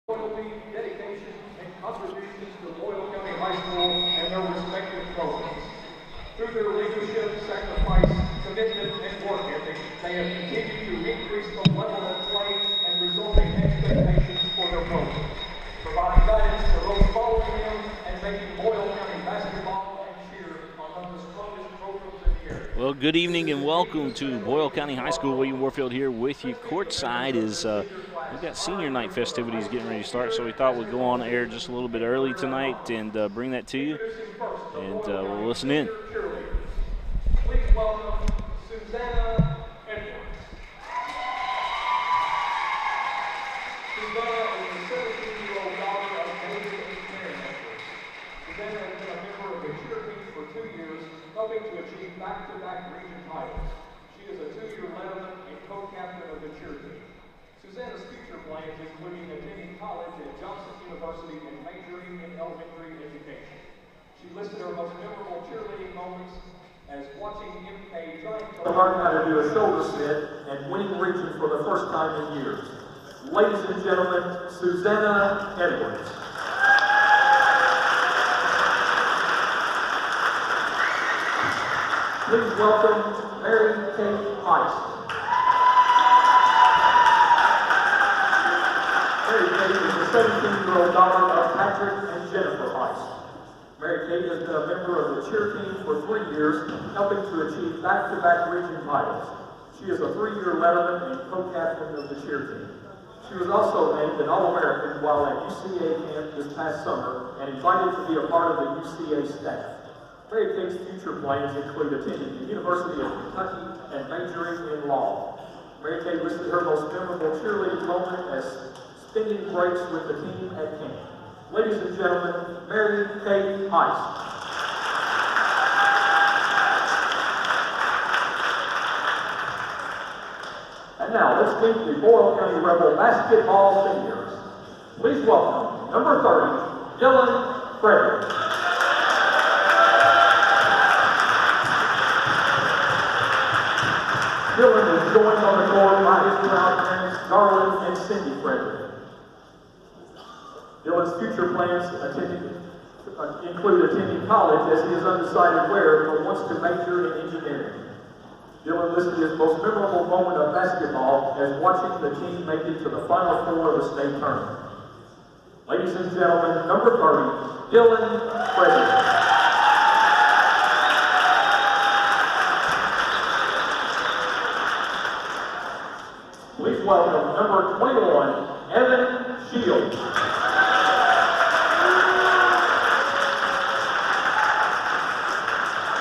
Loyalty, dedication, and contributions to Boyle County High School and their respective programs. Through their leadership, sacrifice, commitment, and work ethic, they have continued to increase the level of play and resulting expectations for their programs, providing guidance to those following them and making Boyle County basketball and cheer among the strongest programs in the area. Well, good evening and welcome to Boyle County High School. William Warfield here with you. Courtside is we've got senior night festivities getting ready to start, so we thought we'd go on air just a little bit early tonight and bring that to you, and we'll listen in. Please welcome Susanna Edwards. Susanna is the 17-year-old daughter of David and Karen Edwards. Susanna has been a member of the cheer team for 2 years, helping to achieve back-to-back region titles. She is a 2-year letterman and co-captain of the cheer team. Susanna's future plans including attending college at Johnson University and majoring in elementary education. She listed her most memorable cheerleading moments as watching MK trying to learn how to do a shoulder spin and winning region for the first time in years. Ladies and gentlemen, Susanna Edwards. Please welcome Mary Kate Ice. Mary Kate is the 17-year-old daughter of Patrick and Jennifer Ice. Mary Kate has been a member of the cheer team for 3 years, helping to achieve back-to-back region titles. She is a 3-year letterman and co-captain of the cheer team. She was also named an All-American while at UCA camp this past summer and invited to be a part of the UCA staff. Mary Kate's future plans include attending the University of Kentucky and majoring in law. Mary Kate listed her most memorable cheerleading moment as spending breaks with the team at camp. Ladies and gentlemen, Mary Kate Ice. And now let's meet the Boyle County Rebel basketball seniors. Please welcome number 30, Dylan Frederick. Dylan is joined on the court by his proud parents, Garland and Cindy Frederick. Dylan's future plans include attending college as he is undecided where, but wants to major in engineering. Dylan listed his most memorable moment of basketball as watching the team make it to the Final Four of the state tournament. Ladies and gentlemen, number 30, Dylan Frederick. Please welcome number 21, Evan Shields.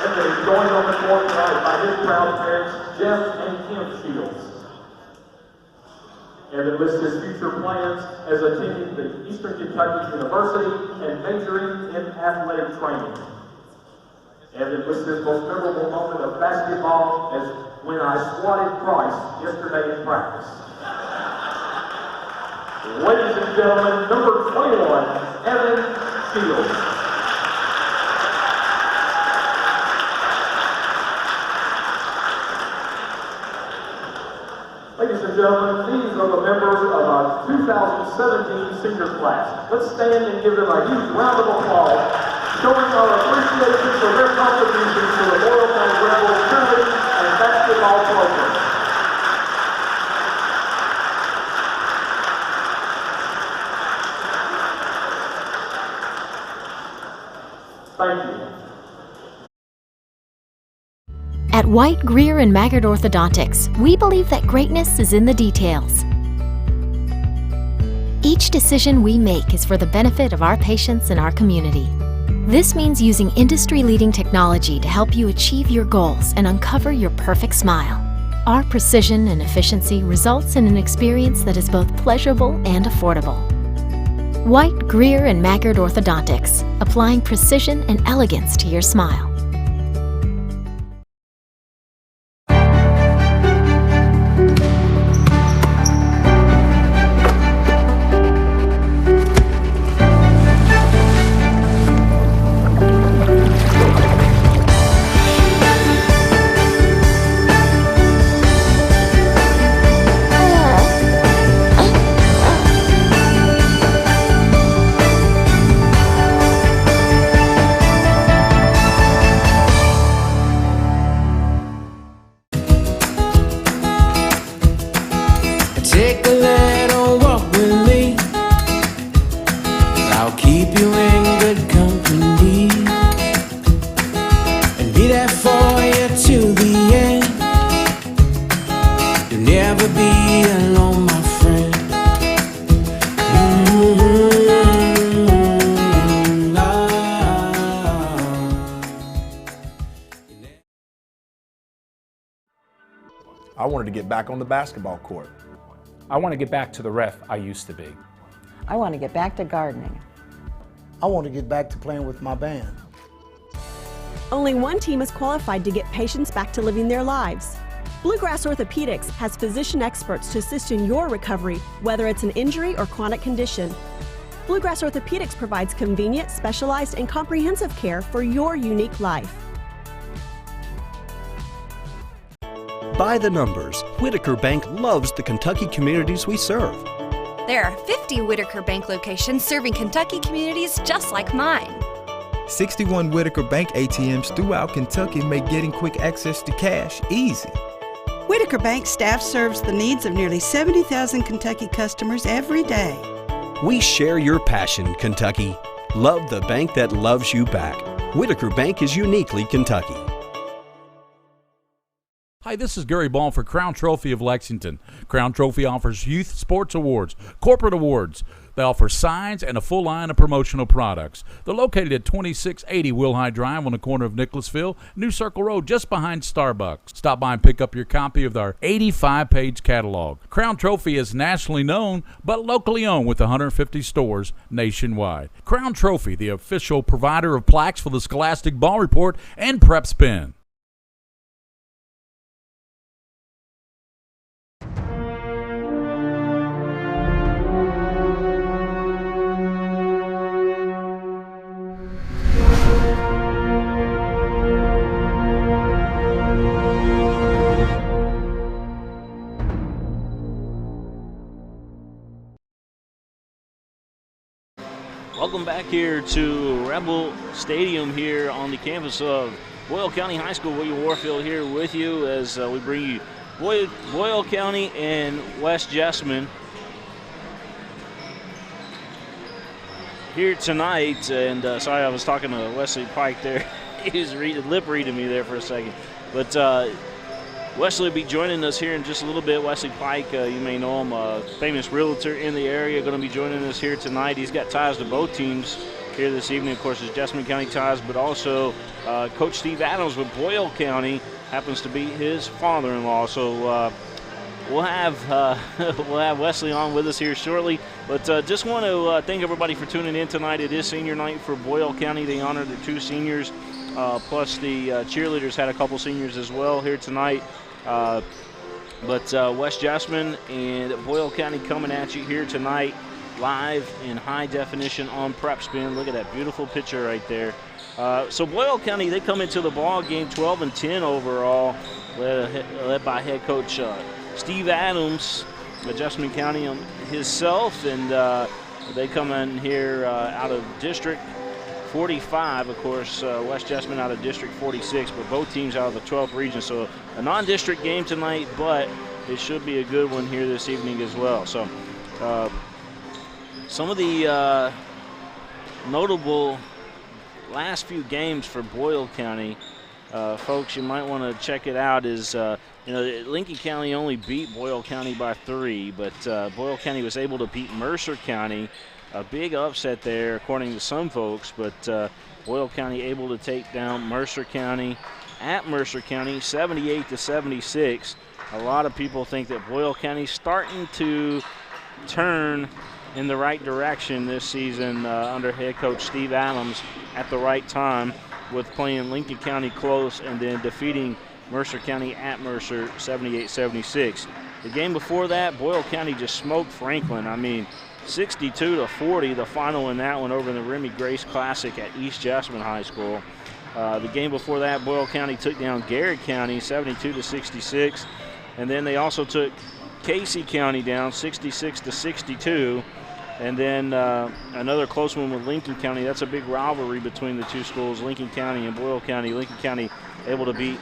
Evan is joined on the court tonight by his proud parents, Jeff and Kim Shields. Evan lists his future plans as attending the Eastern Kentucky University and majoring in athletic training. Evan lists his most memorable moment of basketball as when I swatted Price yesterday in practice. Ladies and gentlemen, number 21, Evan Shields. and gentlemen, these are the members of our 2017 senior class. Let's stand and give them a huge round of applause, showing our appreciation for their contributions to the Boyle County Rebels cheerleading and basketball program. Thank you. At White, Greer, and Maggard Orthodontics, we believe that greatness is in the details. Each decision we make is for the benefit of our patients and our community. This means using industry-leading technology to help you achieve your goals and uncover your perfect smile. Our precision and efficiency results in an experience that is both pleasurable and affordable. White, Greer, and Maggard Orthodontics, applying precision and elegance to your smile. Take a little walk with me. I'll keep you in good company and be there for you to the end. You'll never be alone, my friend. I wanted to get back on the basketball court. I want to get back to the ref I used to be. I want to get back to gardening. I want to get back to playing with my band. Only one team is qualified to get patients back to living their lives. Bluegrass Orthopedics has physician experts to assist in your recovery, whether it's an injury or chronic condition. Bluegrass Orthopedics provides convenient, specialized, and comprehensive care for your unique life. By the numbers, Whitaker Bank loves the Kentucky communities we serve. There are 50 Whitaker Bank locations serving Kentucky communities just like mine. 61 Whitaker Bank ATMs throughout Kentucky make getting quick access to cash easy. Whitaker Bank staff serves the needs of nearly 70,000 Kentucky customers every day. We share your passion, Kentucky. Love the bank that loves you back. Whitaker Bank is uniquely Kentucky. Hi, this is Gary Ball for Crown Trophy of Lexington. Crown Trophy offers youth sports awards, corporate awards. They offer signs and a full line of promotional products. They're located at 2680 Wilhite Drive on the corner of Nicholasville, New Circle Road, just behind Starbucks. Stop by and pick up your copy of our 85-page catalog. Crown Trophy is nationally known, but locally owned with 150 stores nationwide. Crown Trophy, the official provider of plaques for the Scholastic Ball Report and PrepSpin. Welcome back here to Rebel Stadium here on the campus of Boyle County High School. William Warfield here with you as we bring you Boyle County and West Jessamine here tonight. And sorry, I was talking to Wesley Pike there. He was lip reading me there for a second. But Wesley will be joining us here in just a little bit. Wesley Pike, you may know him, a famous realtor in the area, going to be joining us here tonight. He's got ties to both teams here this evening. Of course, it's Jessamine County ties, but also Coach Steve Adams with Boyle County happens to be his father-in-law. So we'll have Wesley on with us here shortly. But just want to thank everybody for tuning in tonight. It is senior night for Boyle County. They honored their 2 seniors, plus the cheerleaders had a couple seniors as well here tonight. But West Jessamine and Boyle County coming at you here tonight, live in high definition on PrepSpin. Look at that beautiful picture right there. So Boyle County, they come into the ball game 12-10 overall, led by head coach Steve Adams, Jessamine County himself, and they come in here out of District 45, of course, West Jessamine out of District 46, but both teams out of the 12th region. So a non-district game tonight, but it should be a good one here this evening as well. So some of the notable last few games for Boyle County, folks, you might want to check it out, is Lincoln County only beat Boyle County by 3, but Boyle County was able to beat Mercer County. A big upset there, according to some folks, but Boyle County able to take down Mercer County at Mercer County, 78-76. A lot of people think that Boyle County's starting to turn in the right direction this season under head coach Steve Adams at the right time, with playing Lincoln County close and then defeating Mercer County at Mercer 78-76. The game before that, Boyle County just smoked Franklin. I mean, 62-40, the final in that one over in the Remy Grace Classic at East Jessamine High School. The game before that, Boyle County took down Garrett County 72-66, and then they also took Casey County down 66-62, and then another close one with Lincoln County. That's a big rivalry between the two schools, Lincoln County and Boyle County. Lincoln County able to beat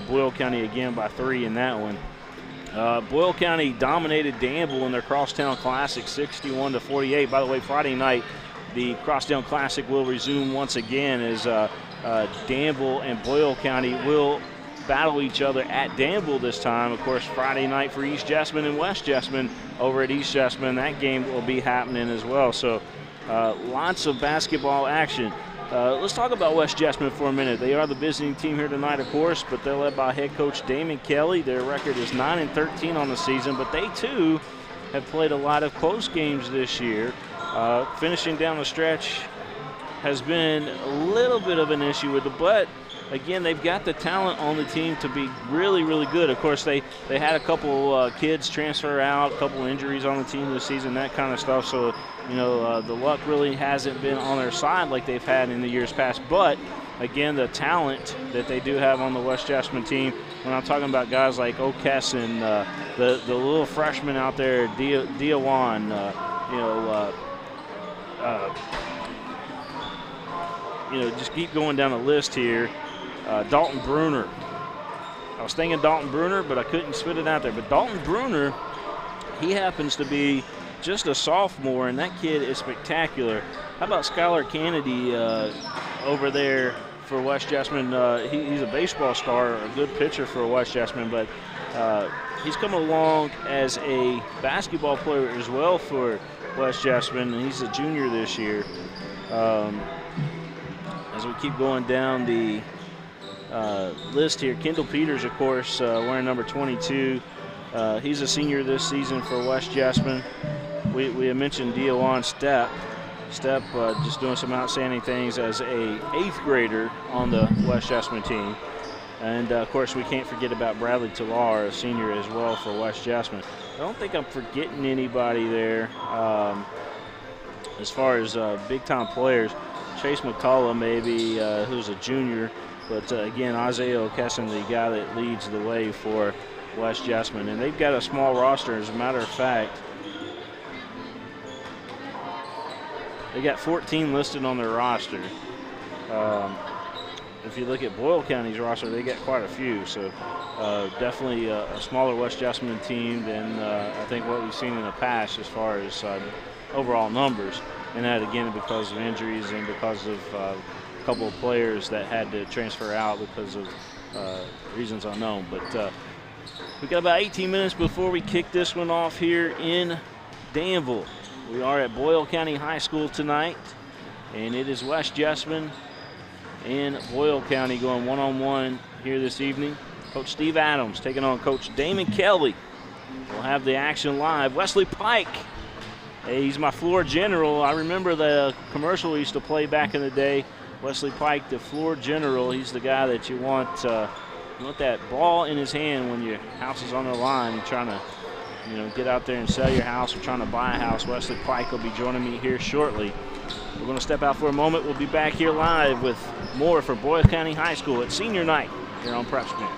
Boyle County again by 3 in that one. Boyle County dominated Danville in their Crosstown Classic 61-48. By the way, Friday night, the Crosstown Classic will resume once again as Danville and Boyle County will battle each other at Danville this time. Of course, Friday night for East Jessamine and West Jessamine over at East Jessamine. That game will be happening as well. So lots of basketball action. Let's talk about West Jessamine for a minute. They are the visiting team here tonight, of course, but they're led by head coach Damon Kelly. Their record is 9-13 on the season, but they too have played a lot of close games this year. Finishing down the stretch has been a little bit of an issue with it, but again, they've got the talent on the team to be really, really good. Of course, they had a couple kids transfer out, a couple injuries on the team this season, that kind of stuff. So, the luck really hasn't been on their side like they've had in the years past. But, again, the talent that they do have on the West Jessamine team, when I'm talking about guys like Okes and the little freshman out there, Diawan, just keep going down the list here. Dalton Bruner. I was thinking Dalton Bruner, but I couldn't spit it out there. But Dalton Bruner, he happens to be just a sophomore, and that kid is spectacular. How about Skylar Kennedy over there for West Jessamine? He's a baseball star, a good pitcher for West Jessamine, but he's come along as a basketball player as well for West Jessamine, and he's a junior this year. As we keep going down the list here, Kendall Peters, of course, wearing number 22. He's a senior this season for West Jessamine. We had mentioned Diawan Stepp. Stepp just doing some outstanding things as a 8th grader on the West Jessamine team. And, of course, we can't forget about Bradley Talar, a senior as well for West Jessamine. I don't think I'm forgetting anybody there as far as big-time players. Chase McCullough maybe, who's a junior. But, again, Isaiah O'Kesson, the guy that leads the way for West Jessamine. And they've got a small roster. As a matter of fact, they got 14 listed on their roster. If you look at Boyle County's roster, they got quite a few. So definitely a smaller West Jessamine team than I think what we've seen in the past as far as overall numbers. And that, again, because of injuries and because of a couple of players that had to transfer out because of reasons unknown. But we got about 18 minutes before we kick this one off here in Danville. We are at Boyle County High School tonight, and it is West Jessamine and Boyle County going one-on-one here this evening. Coach Steve Adams taking on Coach Damon Kelly. We'll have the action live. Wesley Pike, hey, he's my floor general. I remember the commercial we used to play back in the day. Wesley Pike, the floor general. He's the guy that you want that ball in his hand when your house is on the line. You're trying to get out there and sell your house or trying to buy a house. Wesley Pike will be joining me here shortly. We're going to step out for a moment. We'll be back here live with more for Boyle County High School at senior night here on PrepSpin.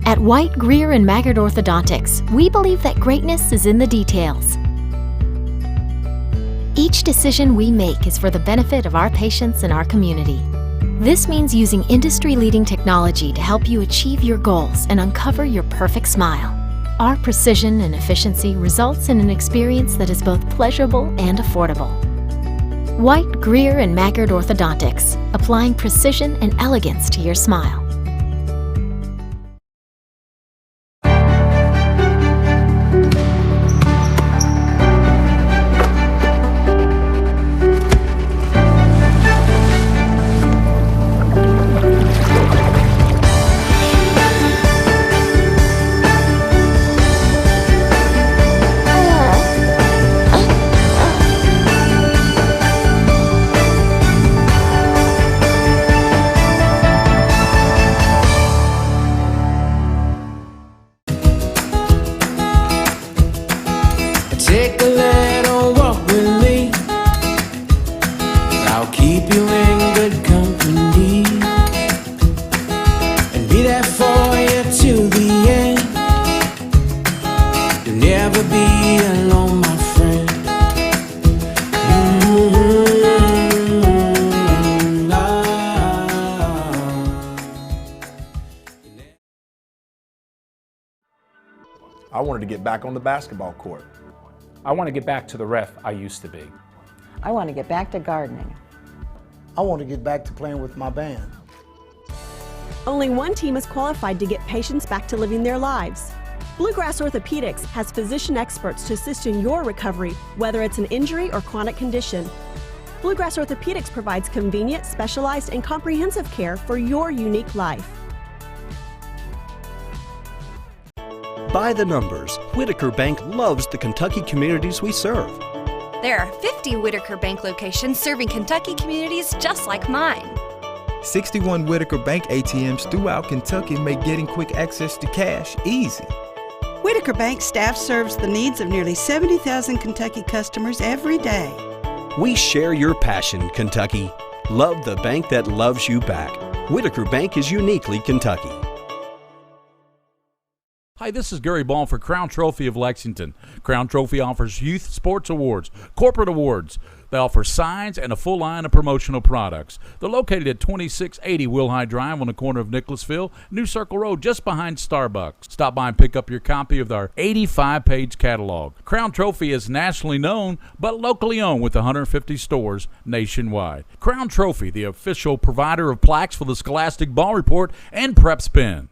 At White, Greer, and Maggard Orthodontics, we believe that greatness is in the details. Each decision we make is for the benefit of our patients and our community. This means using industry-leading technology to help you achieve your goals and uncover your perfect smile. Our precision and efficiency results in an experience that is both pleasurable and affordable. White, Greer, and Maggard Orthodontics, applying precision and elegance to your smile. Take a little walk with me. I'll keep you in good company and be there for you to the end. You'll never be alone, my friend. I wanted to get back on the basketball court. I want to get back to the ref I used to be. I want to get back to gardening. I want to get back to playing with my band. Only one team is qualified to get patients back to living their lives. Bluegrass Orthopedics has physician experts to assist in your recovery, whether it's an injury or chronic condition. Bluegrass Orthopedics provides convenient, specialized, and comprehensive care for your unique life. By the numbers, Whitaker Bank loves the Kentucky communities we serve. There are 50 Whitaker Bank locations serving Kentucky communities just like mine. 61 Whitaker Bank ATMs throughout Kentucky make getting quick access to cash easy. Whitaker Bank staff serves the needs of nearly 70,000 Kentucky customers every day. We share your passion, Kentucky. Love the bank that loves you back. Whitaker Bank is uniquely Kentucky. Hi, this is Gary Ball for Crown Trophy of Lexington. Crown Trophy offers youth sports awards, corporate awards. They offer signs and a full line of promotional products. They're located at 2680 Wilhite Drive on the corner of Nicholasville, New Circle Road, just behind Starbucks. Stop by and pick up your copy of our 85-page catalog. Crown Trophy is nationally known, but locally owned with 150 stores nationwide. Crown Trophy, the official provider of plaques for the Scholastic Ball Report and PrepSpin.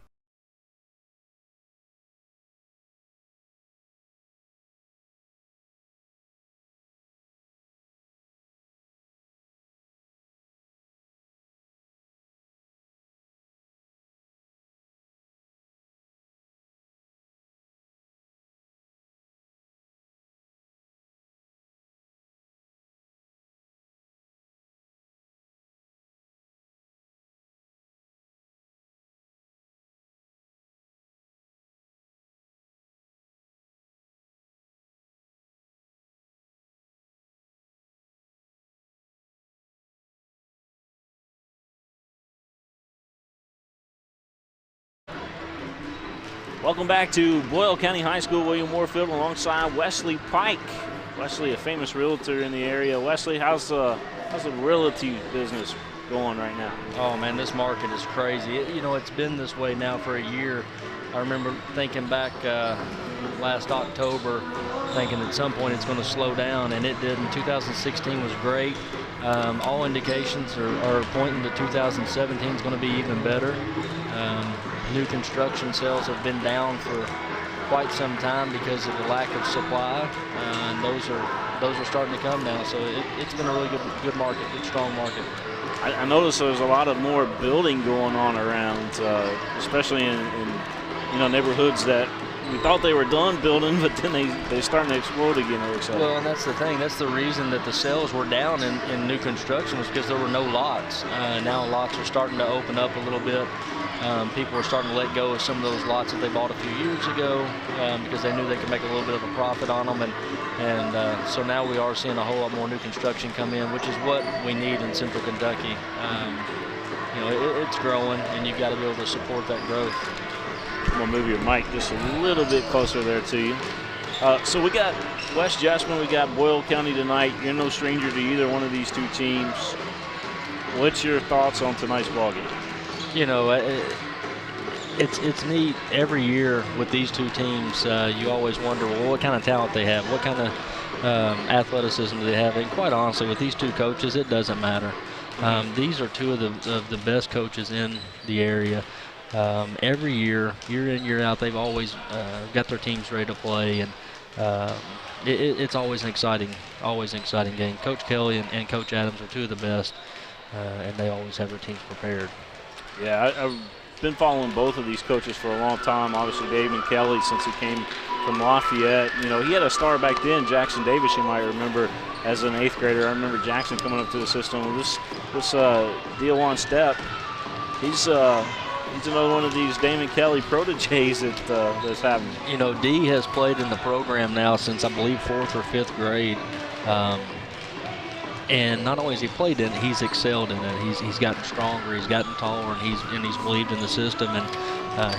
Welcome back to Boyle County High School, William Warfield, alongside Wesley Pike. Wesley, a famous realtor in the area. Wesley, how's the realty business going right now? Oh man, this market is crazy. It's been this way now for a year. I remember thinking back last October, thinking at some point it's going to slow down, and it didn't. 2016 was great. All indications are pointing to 2017 is going to be even better. New construction sales have been down for quite some time because of the lack of supply, and those are starting to come now. So it's been a really good market, good strong market. I noticed there's a lot of more building going on around, especially in neighborhoods that we thought they were done building, but then they're starting to explode again, it looks like. Well, and that's the thing. That's the reason that the sales were down in new construction, was because there were no lots. Now lots are starting to open up a little bit. People are starting to let go of some of those lots that they bought a few years ago because they knew they could make a little bit of a profit on them. And so now we are seeing a whole lot more new construction come in, which is what we need in Central Kentucky. It's growing, and you've got to be able to support that growth. I'm going to move your mic just a little bit closer there to you. So we got West Jessamine, we got Boyle County tonight. You're no stranger to either one of these two teams. What's your thoughts on tonight's ballgame? It's neat every year with these two teams. You always wonder, well, what kind of talent they have, what kind of athleticism do they have. And quite honestly, with these two coaches, it doesn't matter. These are two of the best coaches in the area. Every year in, year out, they've always got their teams ready to play, and it's always an exciting game. Coach Kelly and Coach Adams are two of the best, and they always have their teams prepared. Yeah, I've been following both of these coaches for a long time. Obviously, David Kelly, since he came from Lafayette. He had a star back then, Jackson Davis, you might remember, as an 8th grader. I remember Jackson coming up to the system. This Dion Stepp, he's another one of these Damon Kelly proteges that's happening. D has played in the program now since, I believe, 4th or 5th grade. And not only has he played in it, he's excelled in it. He's gotten stronger, he's gotten taller, and he's believed in the system. And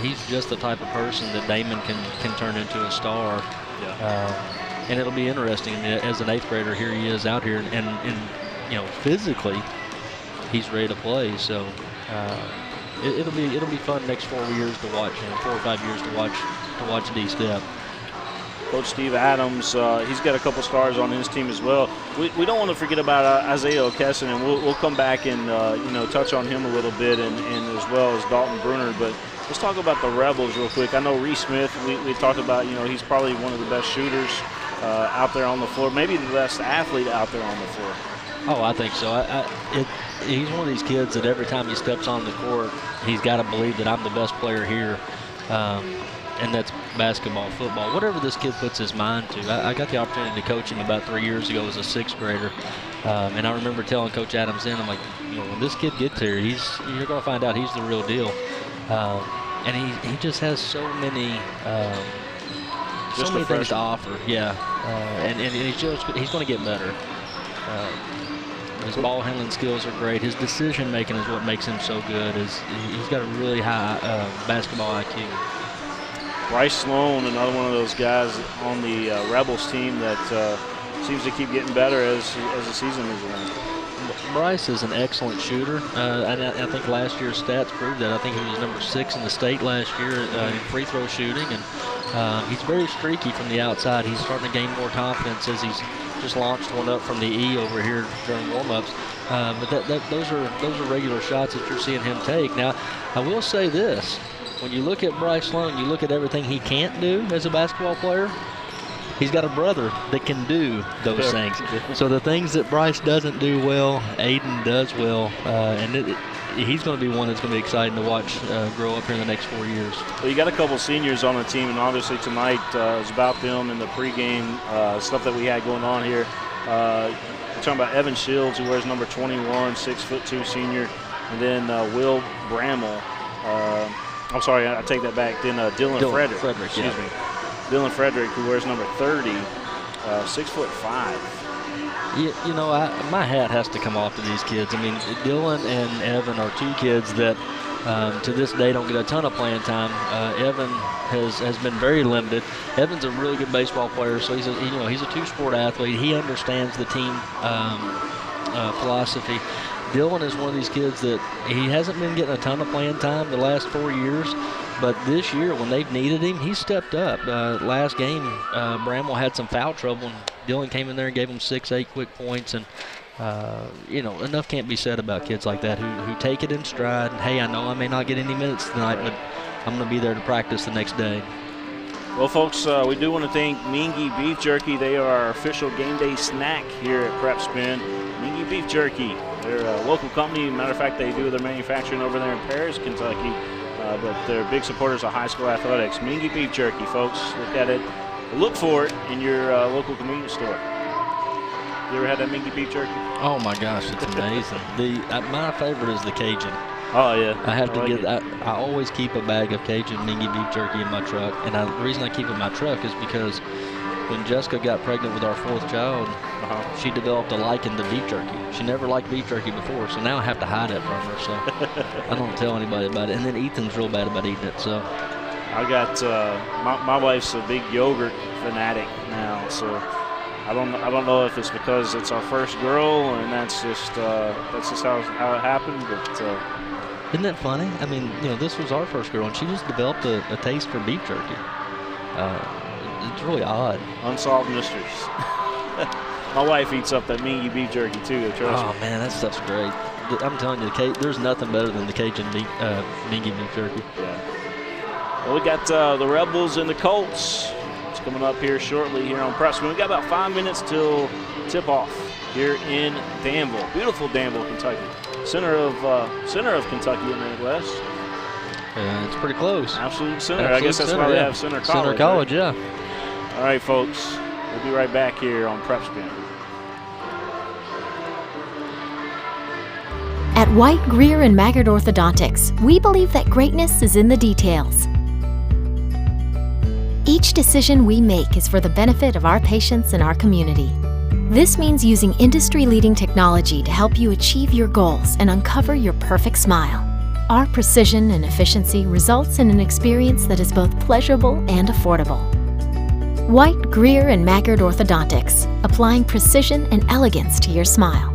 he's just the type of person that Damon can turn into a star. Yeah. And it'll be interesting. As an 8th grader, here he is out here, and physically, he's ready to play. So it'll be fun next 4 years to watch him, 4 or 5 years to watch D Step. Coach Steve Adams, he's got a couple stars on his team as well. We don't want to forget about Isaiah O'Kesson, and we'll come back and touch on him a little bit, and as well as Dalton Bruner. But let's talk about the Rebels real quick. I know Reese Smith, we talked about, he's probably one of the best shooters out there on the floor, maybe the best athlete out there on the floor. Oh, I think so. He's one of these kids that every time he steps on the court, he's got to believe that I'm the best player here. And that's basketball, football, whatever this kid puts his mind to. I got the opportunity to coach him about 3 years ago as a 6th grader. And I remember telling Coach Adams then, I'm like, when this kid gets here, you're going to find out he's the real deal. And he just has so many things to offer. Yeah. And he's going to get better. His ball handling skills are great. His decision making is what makes him so good. He's got a really high basketball IQ. Bryce Sloan, another one of those guys on the Rebels team that seems to keep getting better as the season moves around. Bryce is an excellent shooter. I think last year's stats proved that. I think he was number 6 in the state last year in free throw shooting, and he's very streaky from the outside. He's starting to gain more confidence as he's just launched one up from the E over here during warm-ups. But those are regular shots that you're seeing him take. Now, I will say this. When you look at Bryce Sloan, you look at everything he can't do as a basketball player, he's got a brother that can do those things. So the things that Bryce doesn't do well, Aiden does well, and he's going to be one that's going to be exciting to watch grow up here in the next 4 years. Well, you got a couple seniors on the team, and obviously tonight is about them and the pregame stuff that we had going on here. We're talking about Evan Shields, who wears number 21, 6'2" senior, and then Will Bramall. I'm sorry, I take that back. Then Dylan Frederick. Excuse me. Dylan Frederick, who wears number 30, 6'5". You know, my hat has to come off to these kids. I mean, Dylan and Evan are two kids that to this day don't get a ton of playing time. Evan has been very limited. Evan's a really good baseball player, so he's a two-sport athlete. He understands the team philosophy. Dylan is one of these kids that he hasn't been getting a ton of playing time the last 4 years, but this year when they've needed him, he stepped up. Last game, Bramwell had some foul trouble, and Dylan came in there and gave him 6-8 quick points. And enough can't be said about kids like that who take it in stride. And, hey, I know I may not get any minutes tonight, but I'm going to be there to practice the next day. Well, folks, we do want to thank Mingy Beef Jerky. They are our official game day snack here at PrepSpin. Mingy Beef Jerky, they're a local company. Matter of fact, they do their manufacturing over there in Paris, Kentucky, but they're big supporters of high school athletics. Mingy Beef Jerky, folks, look at it. Look for it in your local convenience store. You ever had that Mingy Beef Jerky? Oh my gosh, it's amazing. My favorite is the Cajun. Oh yeah. I always keep a bag of Cajun Mingy Beef Jerky in my truck, and the reason I keep it in my truck is because when Jessica got pregnant with our 4th child, she developed a liking to beef jerky. She never liked beef jerky before, so now I have to hide it from her. So I don't tell anybody about it. And then Ethan's real bad about eating it. So I got my wife's a big yogurt fanatic now, so I don't know if it's because it's our first girl and that's just how it happened, but. Isn't that funny? I mean, this was our first girl, and she just developed a taste for beef jerky. It's really odd. Unsolved mysteries. My wife eats up that Mingy Beef Jerky, too, trust me. Oh, man, that stuff's great. I'm telling you, there's nothing better than the Cajun Mingy Beef Jerky. Yeah. Well, we got the Rebels and the Colts. It's coming up here shortly here on PrepSpin. We got about 5 minutes till tip-off here in Danville. Beautiful Danville, Kentucky. Center of Kentucky in the Midwest. It's pretty close. Absolute center. I guess that's why they have Center College. Center College, right? Yeah. All right, folks. We'll be right back here on PrepSpin. At White, Greer, and Maggard Orthodontics, we believe that greatness is in the details. Each decision we make is for the benefit of our patients and our community. This means using industry-leading technology to help you achieve your goals and uncover your perfect smile. Our precision and efficiency results in an experience that is both pleasurable and affordable. White, Greer, and Maggard Orthodontics, applying precision and elegance to your smile.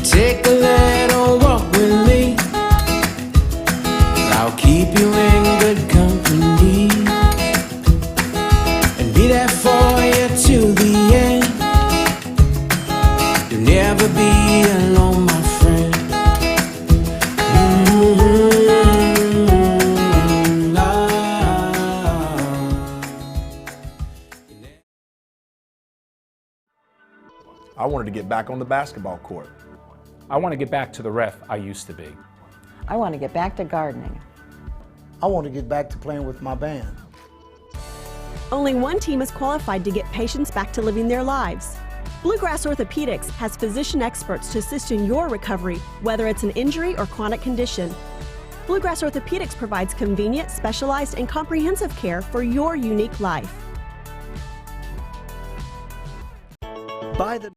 Take a little walk with me. I'll keep you in good company and be there for you till the end. You'll never be alone, my friend. I wanted to get back on the basketball court. I want to get back to the ref I used to be. I want to get back to gardening. I want to get back to playing with my band. Only one team is qualified to get patients back to living their lives. Bluegrass Orthopedics has physician experts to assist in your recovery, whether it's an injury or chronic condition. Bluegrass Orthopedics provides convenient, specialized, and comprehensive care for your unique life. By the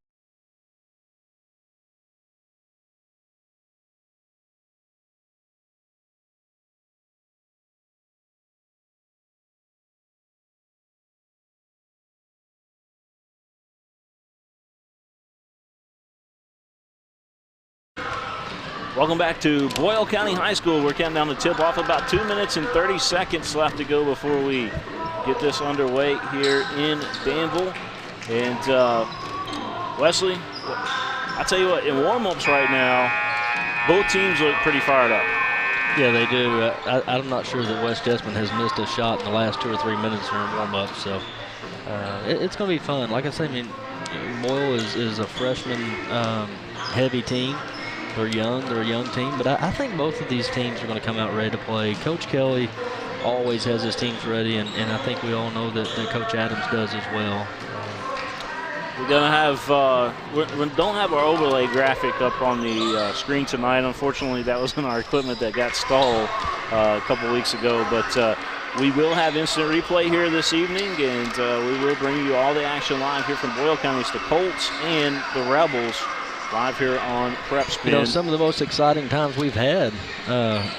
Welcome back to Boyle County High School. We're counting down the tip-off. About 2 minutes and 30 seconds left to go before we get this underway here in Danville. And Wesley, I tell you what, in warm-ups right now, both teams look pretty fired up. Yeah, they do. I'm not sure that West Jessamine has missed a shot in the last 2 or 3 minutes during warm-up, so it's going to be fun. Like I say, I mean, Boyle is a freshman-heavy team. They're young. They're a young team, but I think both of these teams are going to come out ready to play. Coach Kelly always has his teams ready, and I think we all know that Coach Adams does as well. We're going to have, we don't have our overlay graphic up on the screen tonight. Unfortunately, that was in our equipment that got stalled a couple weeks ago, but we will have instant replay here this evening, and we will bring you all the action live here from Boyle County. It's the Colts and the Rebels live here on PrepSpin. You know, some of the most exciting times we've had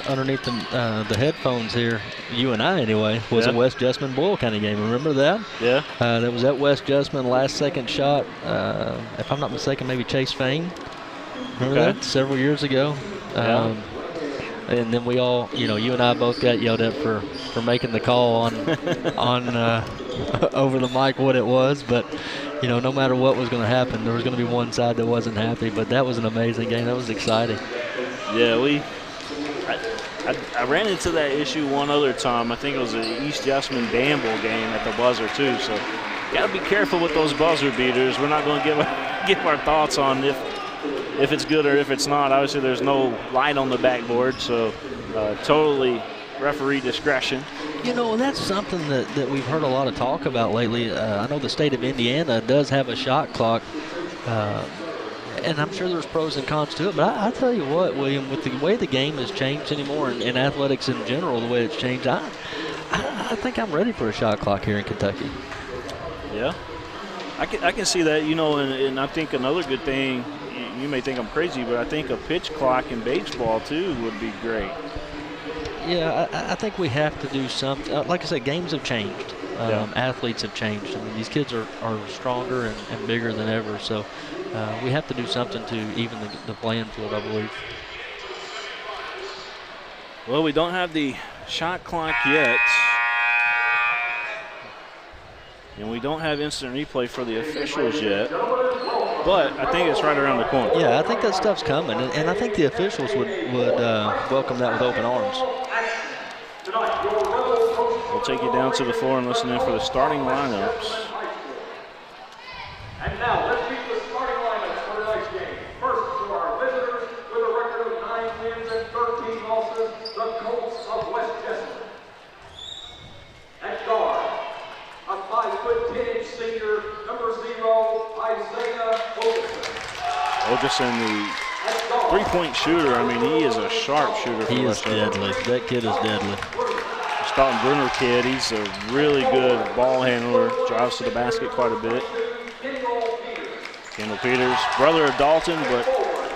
underneath the headphones here, you and I anyway, was a West Jessamine Boyle County game. Remember that? Yeah. That was at West Jessamine, last second shot. If I'm not mistaken, maybe Chase Fain. Remember that? Several years ago. Yeah. And then we all, you and I both got yelled at for making the call on over the mic what it was, but no matter what was going to happen, there was going to be one side that wasn't happy. But that was an amazing game. That was exciting. Yeah, I ran into that issue one other time. I think it was the East Jessamine Danville game at the buzzer too. So got to be careful with those buzzer beaters. We're not going to give our thoughts on if it's good or if it's not. Obviously, there's no light on the backboard, so totally referee discretion. And that's something that we've heard a lot of talk about lately. I know the state of Indiana does have a shot clock, and I'm sure there's pros and cons to it. But I tell you what, William, with the way the game has changed anymore and athletics in general, the way it's changed, I think I'm ready for a shot clock here in Kentucky. Yeah, I can see that, and I think another good thing, you may think I'm crazy, but I think a pitch clock in baseball too would be great. Yeah, I think we have to do something. Like I said, games have changed. Athletes have changed. I mean, these kids are stronger and bigger than ever, so we have to do something to even the playing field, I believe. Well, we don't have the shot clock yet, and we don't have instant replay for the officials yet, but I think it's right around the corner. Yeah, I think that stuff's coming, and I think the officials would welcome that with open arms. We'll take you down to the floor and listen in for the starting lineups. And now let's meet the starting lineups for tonight's game. First, for our visitors, with a record of 9 wins and 13 losses, the Colts of West Jessamine. At guard, a 5'10" senior, number 0, Isaiah Ogeson, the three-point shooter. I mean, he is a sharp shooter. He is deadly. That kid is deadly. Staunton Brunner kid. He's a really good ball handler. Drives to the basket quite a bit. Kendall Peters, brother of Dalton, but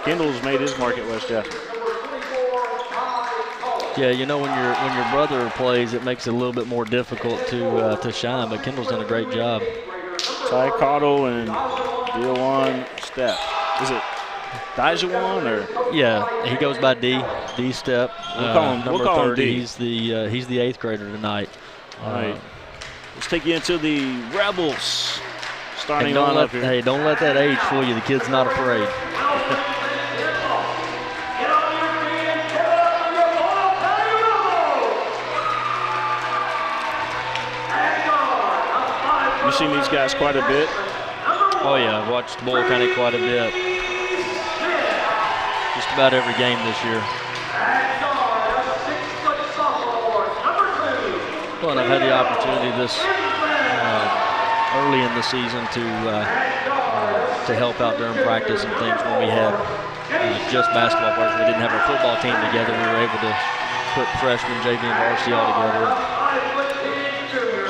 Kendall's made his mark at West Jessamine. Yeah, when your brother plays, it makes it a little bit more difficult to shine. But Kendall's done a great job. Ty Cottle and Dion Step. Is it Dijuan or? Yeah, he goes by D Step. We'll call him, number we'll call 30. him D. He's the 8th grader tonight. All right. Let's take you into the Rebels starting lineup lineup here. Hey, don't let that age fool you. The kid's not afraid. You've seen these guys quite a bit. Oh yeah, I've watched Boyle County quite a bit. Just about every game this year. Well, and I've had the opportunity early in the season to help out during practice and things when we had just basketball players. We didn't have our football team together. We were able to put freshman, JV, and varsity all together.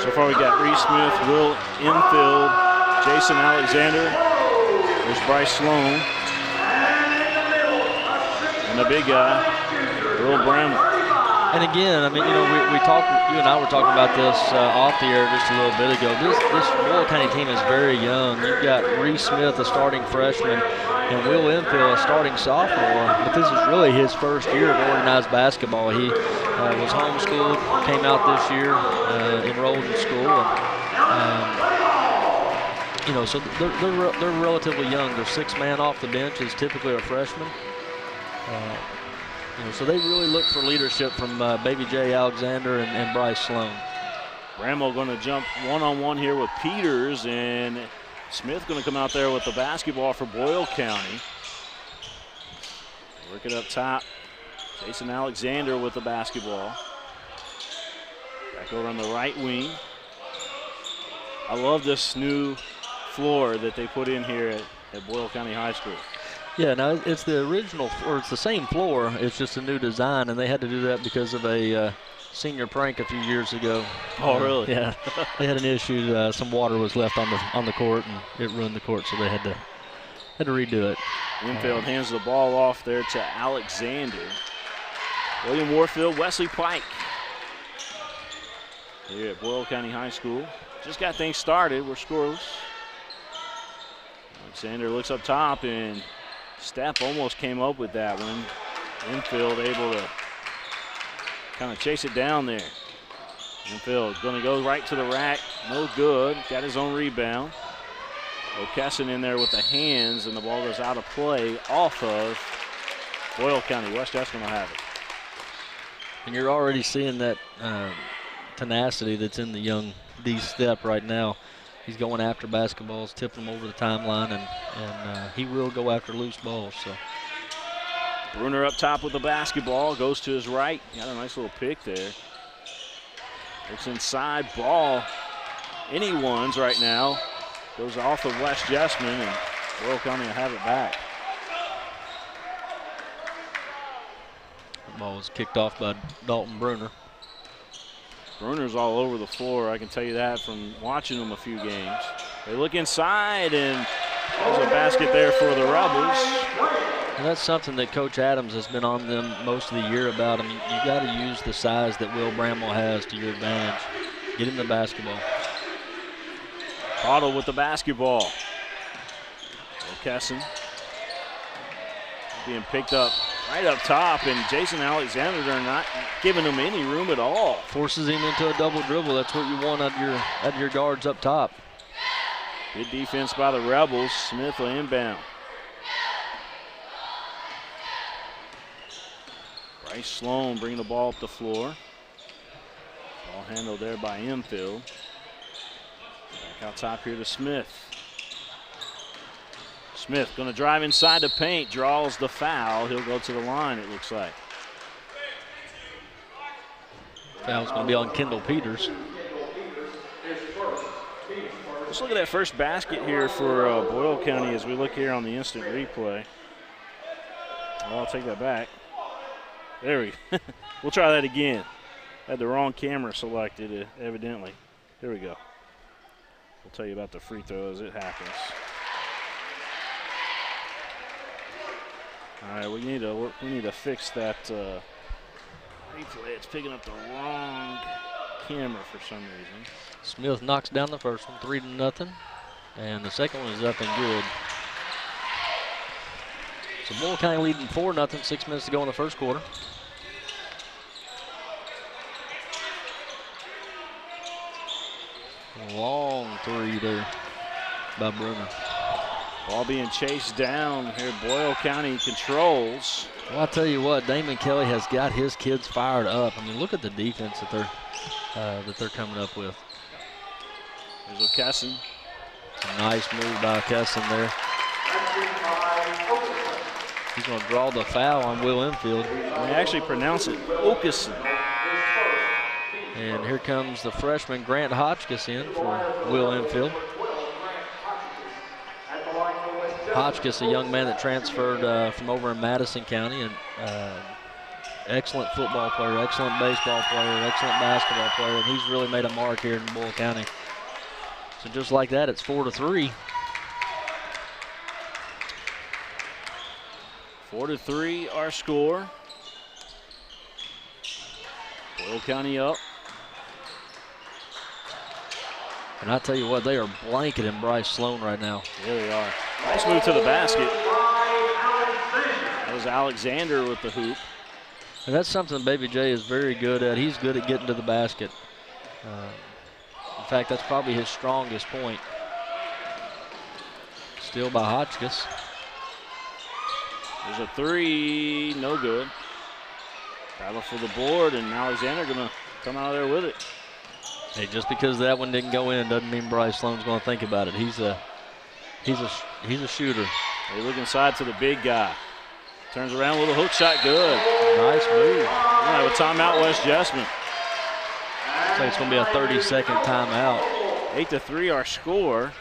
So far we got Reese Smith, Will Infield, Jason Alexander, there's Bryce Sloan, and the big guy, Will Bramlett. And again, I mean, we talked. You and I were talking about this off the air just a little bit ago. This Boyle County team is very young. You've got Reese Smith, a starting freshman, and Will Infield, a starting sophomore. But this is really his first year of organized basketball. He was homeschooled, came out this year, enrolled in school, and so they're relatively young. Their 6th man off the bench is typically a freshman. So they really look for leadership from Baby J Alexander and Bryce Sloan. Bramwell going to jump one-on-one here with Peters, and Smith going to come out there with the basketball for Boyle County. Work it up top. Jason Alexander with the basketball. Back over on the right wing. I love this new floor that they put in here at Boyle County High School. Yeah, now it's the original, or it's the same floor. It's just a new design, and they had to do that because of a senior prank a few years ago. Oh, really? Yeah, they had an issue. Some water was left on the court, and it ruined the court, so they had to redo it. Winfield hands the ball off there to Alexander. William Warfield, Wesley Pike here at Boyle County High School. Just got things started. We're scoreless. Alexander looks up top, and Stepp almost came up with that one. Winfield able to kind of chase it down there. Winfield going to go right to the rack. No good. Got his own rebound. O'Kesson in there with the hands, and the ball goes out of play off of Boyle County. West Jeff's going to have it. And you're already seeing that tenacity that's in the young D Stepp right now. He's going after basketballs, tipping them over the timeline, and he will go after loose balls. So Bruner up top with the basketball, goes to his right. Got a nice little pick there. Looks inside, ball. Anyone's right now. Goes off of West Jessamine, and Boyle County will have it back. The ball was kicked off by Dalton Bruner. Bruner's all over the floor, I can tell you that from watching them a few games. They look inside, and there's a basket there for the Rebels. And that's something that Coach Adams has been on them most of the year about. I mean, you got to use the size that Will Bramwell has to your advantage. Get him the basketball. Otto with the basketball. O'Kesson being picked up right up top, and Jason Alexander not giving him any room at all. Forces him into a double dribble. That's what you want out of your guards up top. Good defense by the Rebels. Smith will inbound. Bryce Sloan bringing the ball up the floor. Ball handled there by Enfield. Back out top here to Smith. Smith going to drive inside the paint, draws the foul. He'll go to the line, it looks like. Foul's going to be on Kendall Peters. Let's look at that first basket here for Boyle County as we look here on the instant replay. Well, I'll take that back. There we go. We'll try that again. Had the wrong camera selected, evidently. Here we go. We'll tell you about the free throw as it happens. All right, we need to fix that replay. It's picking up the wrong camera for some reason. Smith knocks down the first one, 3-0, and the second one is up and good. So Boyle County leading 4-0, 6 minutes to go in the first quarter. Long three there by Bruner. Ball being chased down here. Boyle County controls. Well, I'll tell you what, Damon Kelly has got his kids fired up. I mean, look at the defense that they're coming up with. There's O'Kesson. A nice move by O'Kesson there. He's going to draw the foul on Will Enfield. They actually pronounce it O'Kesson. And here comes the freshman Grant Hotchkiss in for Will Enfield. Hotchkiss, a young man that transferred from over in Madison County, and excellent football player, excellent baseball player, excellent basketball player, and he's really made a mark here in Boyle County. So just like that, it's 4-3. 4-3 our score. Boyle County up. And I tell you what, they are blanketing Bryce Sloan right now. Yeah, they are. Nice move to the basket. That was Alexander with the hoop. And that's something Baby J is very good at. He's good at getting to the basket. In fact, that's probably his strongest point. Steal by Hotchkiss. There's a three, no good. Battle for the board, and Alexander going to come out of there with it. Hey, just because that one didn't go in doesn't mean Bryce Sloan's going to think about it. He's a shooter. They look inside to the big guy. Turns around, little hook shot, good. Nice move. All right, with timeout, West Jessamine. Looks like it's going to be a 30-second timeout. 8-3 our score.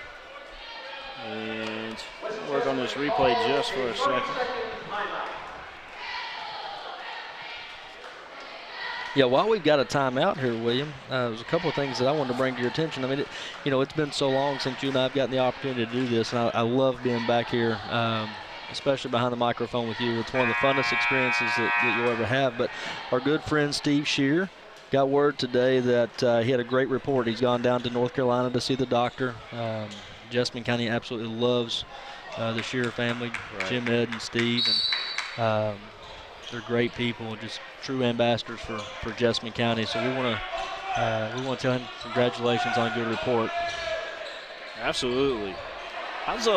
And we'll work on this replay just for a second. Yeah, while we've got a timeout here, William, there's a couple of things that I wanted to bring to your attention. I mean, it's been so long since you and I have gotten the opportunity to do this, and I love being back here, especially behind the microphone with you. It's one of the funnest experiences that you'll ever have. But our good friend Steve Shear got word today that he had a great report. He's gone down to North Carolina to see the doctor. Jessamine County absolutely loves the Shear family, right. Jim, Ed, and Steve, and they're great people, just true ambassadors for Jessamine County. So we want to tell him congratulations on a good report. Absolutely. How's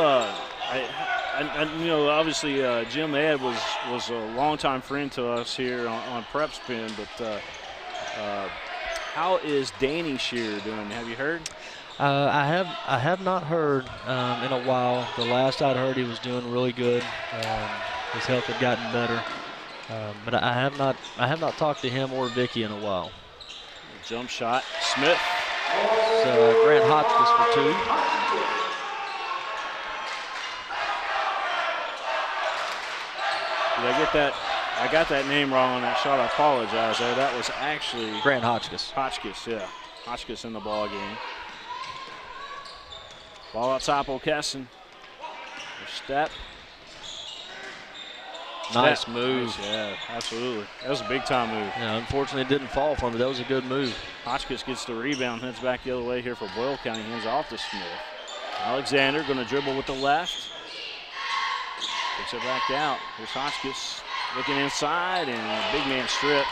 obviously Jim Ed was a longtime friend to us here on PrepSpin, but how is Danny Shear doing? Have you heard? I have not heard in a while. The last I'd heard, he was doing really good. His health had gotten better. But I have not talked to him or Vicky in a while. Jump shot, Smith. So Grant Hotchkiss for 2. Did I get that? I got that name wrong on that shot. I apologize there. That was actually Grant Hotchkiss. Hotchkiss, yeah. Hotchkiss in the ball game. Ball out top, O'Kesson. Step. Nice move. Nice, yeah, absolutely. That was a big-time move. Yeah, unfortunately, it didn't fall from it. That was a good move. Hotchkiss gets the rebound, heads back the other way here for Boyle County, hands off to Smith. Alexander going to dribble with the left. Takes it back out. Here's Hotchkiss looking inside, and a big man stripped.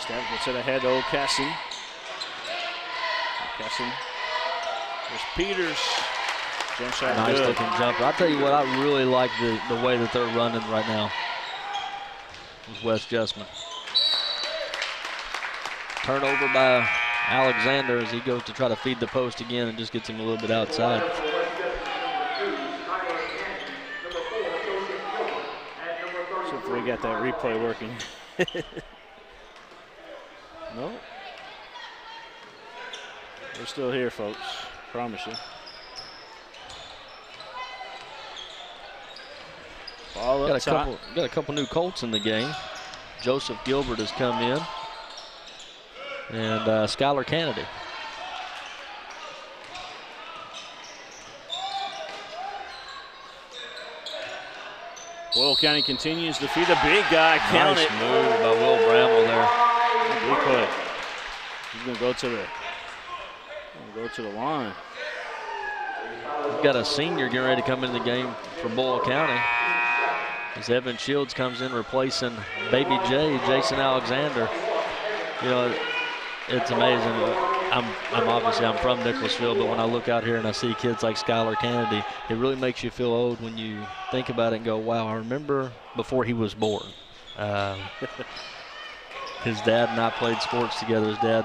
Step gets it ahead to O'Kesson. O'Kesson. There's Peters. Jump shot nice good. Looking jumper. I'll tell you what, I really like the way that they're running right now with West Jessamine. Turnover by Alexander as he goes to try to feed the post again and just gets him a little bit outside. See if we got that replay working. No. We're still here, folks. Promise you. Ball up top. Got a couple new Colts in the game. Joseph Gilbert has come in, and Skylar Kennedy. Boyle County continues to feed the big guy. Count nice it. Move by Will Bramble there. Big play. He's going to go to the line. We've got a senior getting ready to come into the game for Boyle County. As Evan Shields comes in replacing Baby J, Jason Alexander. You know, it's amazing. I'm from Nicholasville, but when I look out here and I see kids like Skylar Kennedy, it really makes you feel old when you think about it and go, wow, I remember before he was born. His dad and I played sports together. His dad,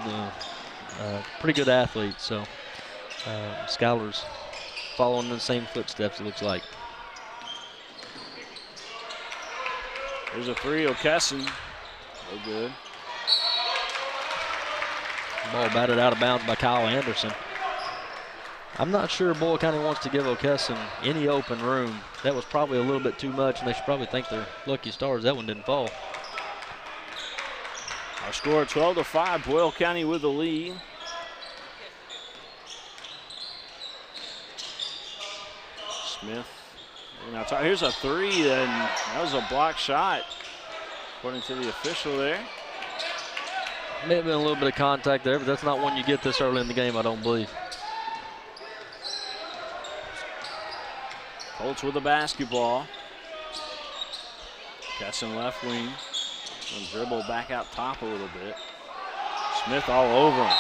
pretty good athlete, so Skylar's following in the same footsteps, it looks like. There's a three, O'Kesson. No good. Ball batted out of bounds by Kyle Anderson. I'm not sure Boyle County wants to give O'Kesson any open room. That was probably a little bit too much, and they should probably thank their lucky stars that one didn't fall. Our score 12-5, Boyle County with the lead. Smith. Now here's a three, and that was a block shot, according to the official there. May have been a little bit of contact there, but that's not one you get this early in the game, I don't believe. Colts with the basketball. Kesson left wing. And dribble back out top a little bit. Smith all over him.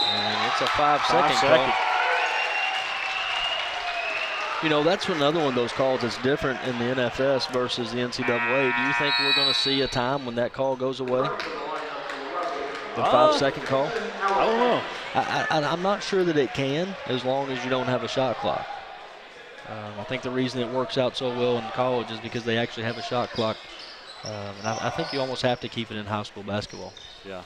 And it's a 5-second call. You know, that's another one of those calls that's different in the NFS versus the NCAA. Do you think we're going to see a time when that call goes away? The 5-second call? I don't know. I'm not sure that it can, as long as you don't have a shot clock. I think the reason it works out so well in college is because they actually have a shot clock. And I think you almost have to keep it in high school basketball. Yeah.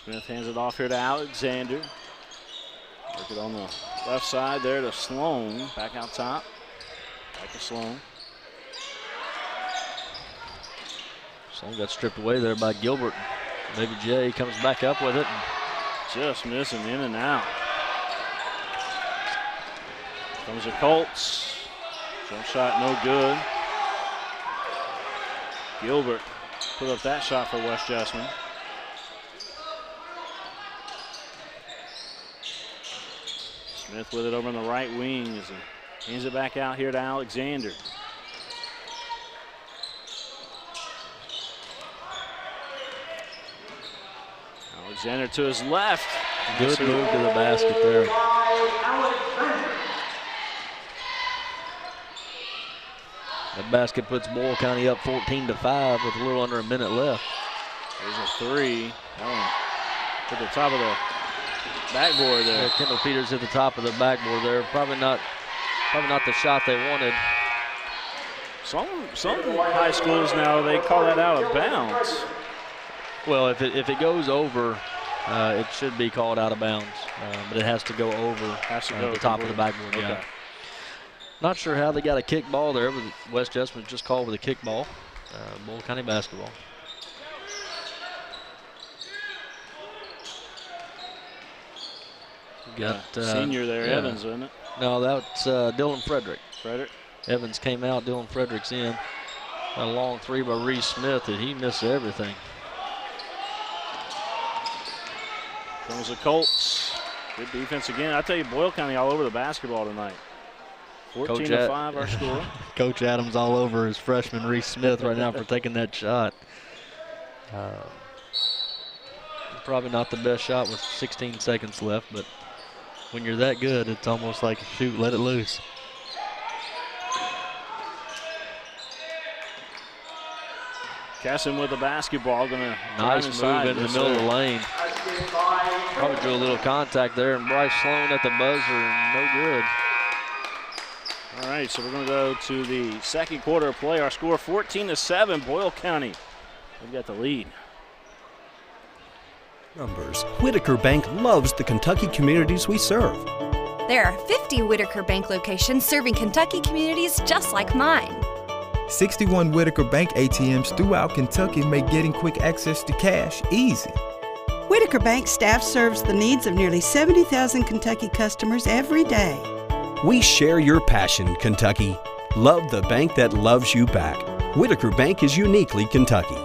Smith hands it off here to Alexander. Work it on the left side there to Sloan. Back out top. Back to Sloan. Sloan got stripped away there by Gilbert. Maybe Jay comes back up with it. Just missing in and out. Comes the Colts. Jump shot no good. Gilbert put up that shot for West Jessamine. Smith with it over on the right wing as he hands it back out here to Alexander. Alexander to his left. Good move to the basket there. That basket puts Boyle County up 14-5 with a little under a minute left. There's a three. That one to the top of the backboard there. Yeah, Kendall Peters hit the top of the backboard there. Probably not the shot they wanted. Some high schools now, they call that out of bounds. Well, if it goes over, it should be called out of bounds, but it has to go over the top of the backboard. Okay. Yeah. Not sure how they got a kick ball there, but West Jessamine just called with a kick ball. Boyle County basketball. Got senior there, yeah. Evans, isn't it? No, that's Dylan Frederick. Frederick. Evans came out, Dylan Frederick's in. A long three by Reese Smith, and he missed everything. Comes the Colts. Good defense again. I tell you, Boyle County all over the basketball tonight. 14-5 our score. Coach Adams all over his freshman Reese Smith right now for taking that shot. Probably not the best shot with 16 seconds left, but when you're that good, it's almost like, shoot, let it loose. Casson with the basketball, gonna nice move into the middle of the lane. Probably drew a little contact there, and Bryce Sloan at the buzzer, no good. All right, so we're gonna go to the second quarter of play. Our score 14-7, Boyle County. We've got the lead. Numbers. Whitaker Bank loves the Kentucky communities we serve. There are 50 Whitaker Bank locations serving Kentucky communities just like mine. 61 Whitaker Bank ATMs throughout Kentucky make getting quick access to cash easy. Whitaker Bank staff serves the needs of nearly 70,000 Kentucky customers every day. We share your passion, Kentucky. Love the bank that loves you back. Whitaker Bank is uniquely Kentucky.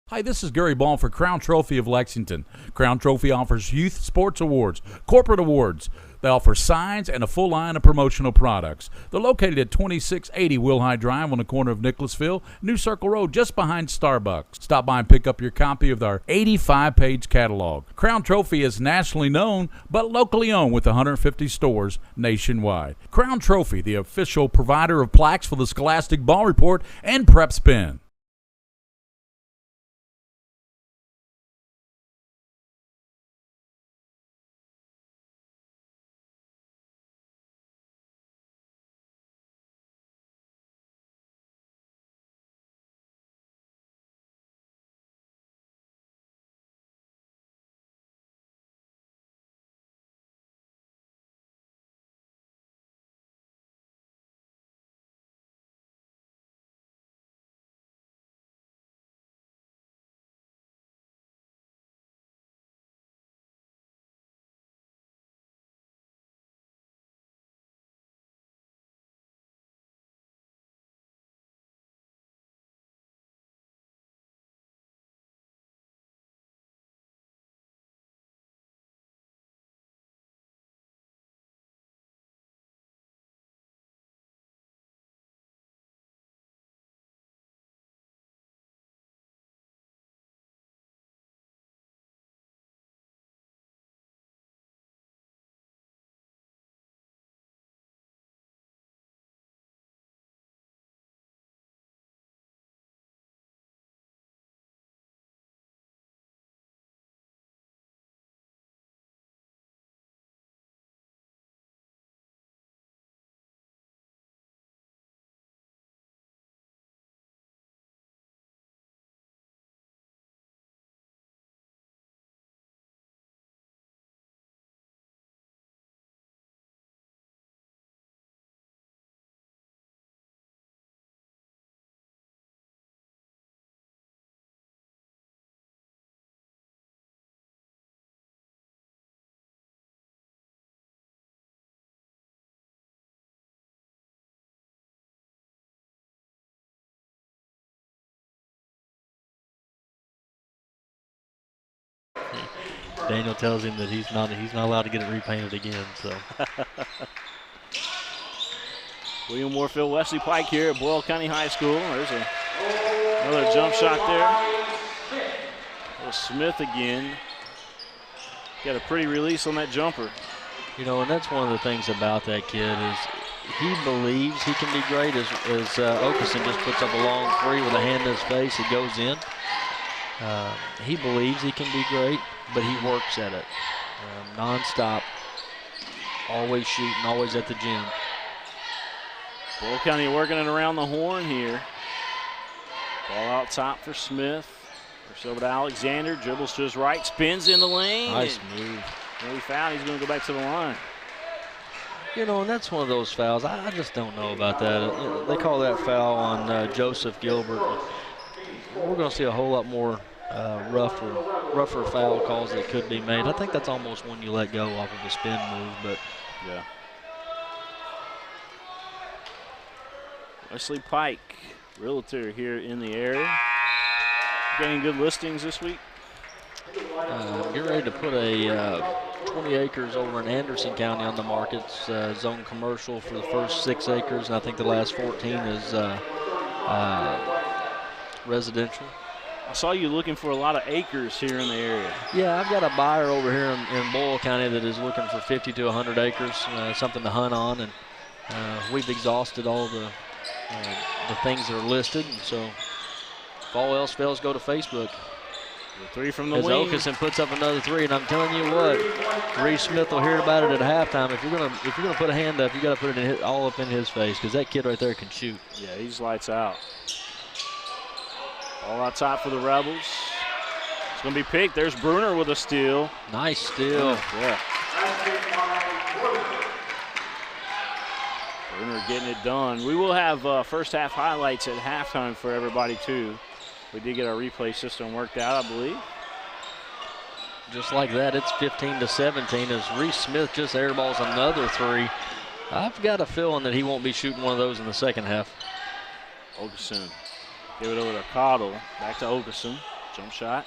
Hi, this is Gary Ball for Crown Trophy of Lexington. Crown Trophy offers youth sports awards, corporate awards. They offer signs and a full line of promotional products. They're located at 2680 Wilhite Drive on the corner of Nicholasville, New Circle Road, just behind Starbucks. Stop by and pick up your copy of our 85-page catalog. Crown Trophy is nationally known, but locally owned with 150 stores nationwide. Crown Trophy, the official provider of plaques for the Scholastic Ball Report and PrepSpin. Daniel tells him that he's not allowed to get it repainted again. So. William Warfield, Wesley Pike here at Boyle County High School. There's another jump shot there. Little Smith again. Got a pretty release on that jumper. You know, and that's one of the things about that kid is he believes he can be great. As Okeson just puts up a long three with a hand in his face, it goes in. He believes he can be great, but he works at it nonstop. Always shooting, always at the gym. Boyle County working it around the horn here. Ball out top for Smith. First over to Alexander. Dribbles to his right. Spins in the lane. Nice move. And he fouled. He's going to go back to the line. You know, and that's one of those fouls. I just don't know about that. They call that foul on Joseph Gilbert. We're going to see a whole lot more rougher foul calls that could be made. I think that's almost when you let go off of a spin move, but yeah. Wesley Pike, realtor here in the area. Getting good listings this week. Get ready to put a 20 acres over in Anderson County on the market. Zone commercial for the first 6 acres, and I think the last 14 is residential. I saw you looking for a lot of acres here in the area. Yeah, I've got a buyer over here in Boyle County that is looking for 50 to 100 acres, something to hunt on, and we've exhausted all the things that are listed, and so if all else fails, go to Facebook. The three from the As wing. Okeson puts up another three, and I'm telling you what, Reese Smith will hear about it at halftime. If you're gonna put a hand up, you got to put it all up in his face, because that kid right there can shoot. Yeah, he's lights out. All out top for the Rebels. It's gonna be picked. There's Bruner with a steal. Nice steal. Yeah. Bruner getting it done. We will have first half highlights at halftime for everybody too. We did get our replay system worked out, I believe. Just like that, it's 15 to 17 as Reese Smith just airballs another three. I've got a feeling that he won't be shooting one of those in the second half. Okeson. Give it over to Cottle. Back to Okeson. Jump shot.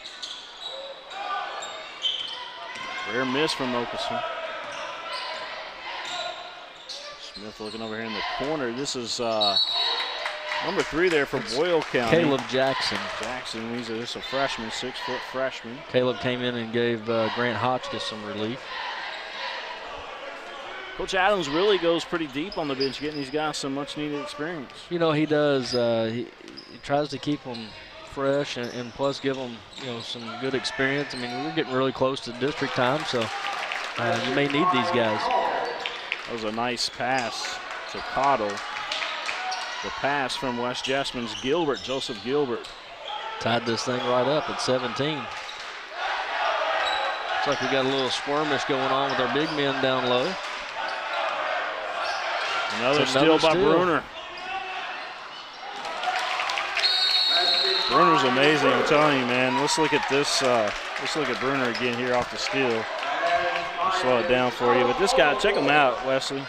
Rare miss from Okeson. Smith looking over here in the corner. This is number 3 there for Boyle County. Caleb Jackson. Jackson, he's just a freshman, 6-foot freshman. Caleb came in and gave Grant Hotchkiss some relief. Coach Adams really goes pretty deep on the bench, getting these guys some much-needed experience. You know, he does. He tries to keep them fresh and plus give them, some good experience. I mean, we're getting really close to district time, so you may need these guys. That was a nice pass to Cottle. The pass from West Jessamine's Gilbert, Joseph Gilbert. Tied this thing right up at 17. Looks like we got a little skirmish going on with our big men down low. Another steal by Bruner. Bruner's amazing, I'm telling you, man. Let's look at this. Let's look at Bruner again here off the steal. I'll slow it down for you. But this guy, check him out, Wesley.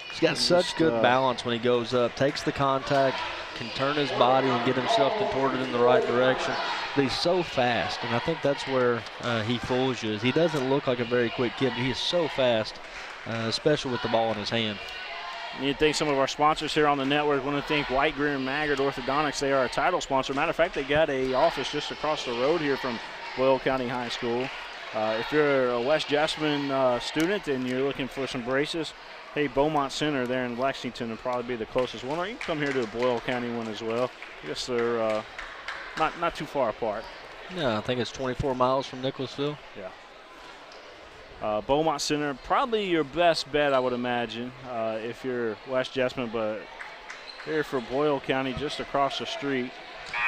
He's got such good balance when he goes up. Takes the contact, can turn his body and get himself contorted in the right direction. But he's so fast, and I think that's where he fools you. He doesn't look like a very quick kid, but he is so fast, especially with the ball in his hand. I need to thank some of our sponsors here on the network. I want to thank White, Greer, and Maggard Orthodontics. They are a title sponsor. Matter of fact, they got an office just across the road here from Boyle County High School. If you're a West Jessamine student and you're looking for some braces, hey, Beaumont Center there in Lexington will probably be the closest one. Or you can come here to the Boyle County one as well. I guess they're not too far apart. Yeah, I think it's 24 miles from Nicholasville. Yeah. Beaumont Center, probably your best bet, I would imagine, if you're West Jessamine, but here for Boyle County, just across the street.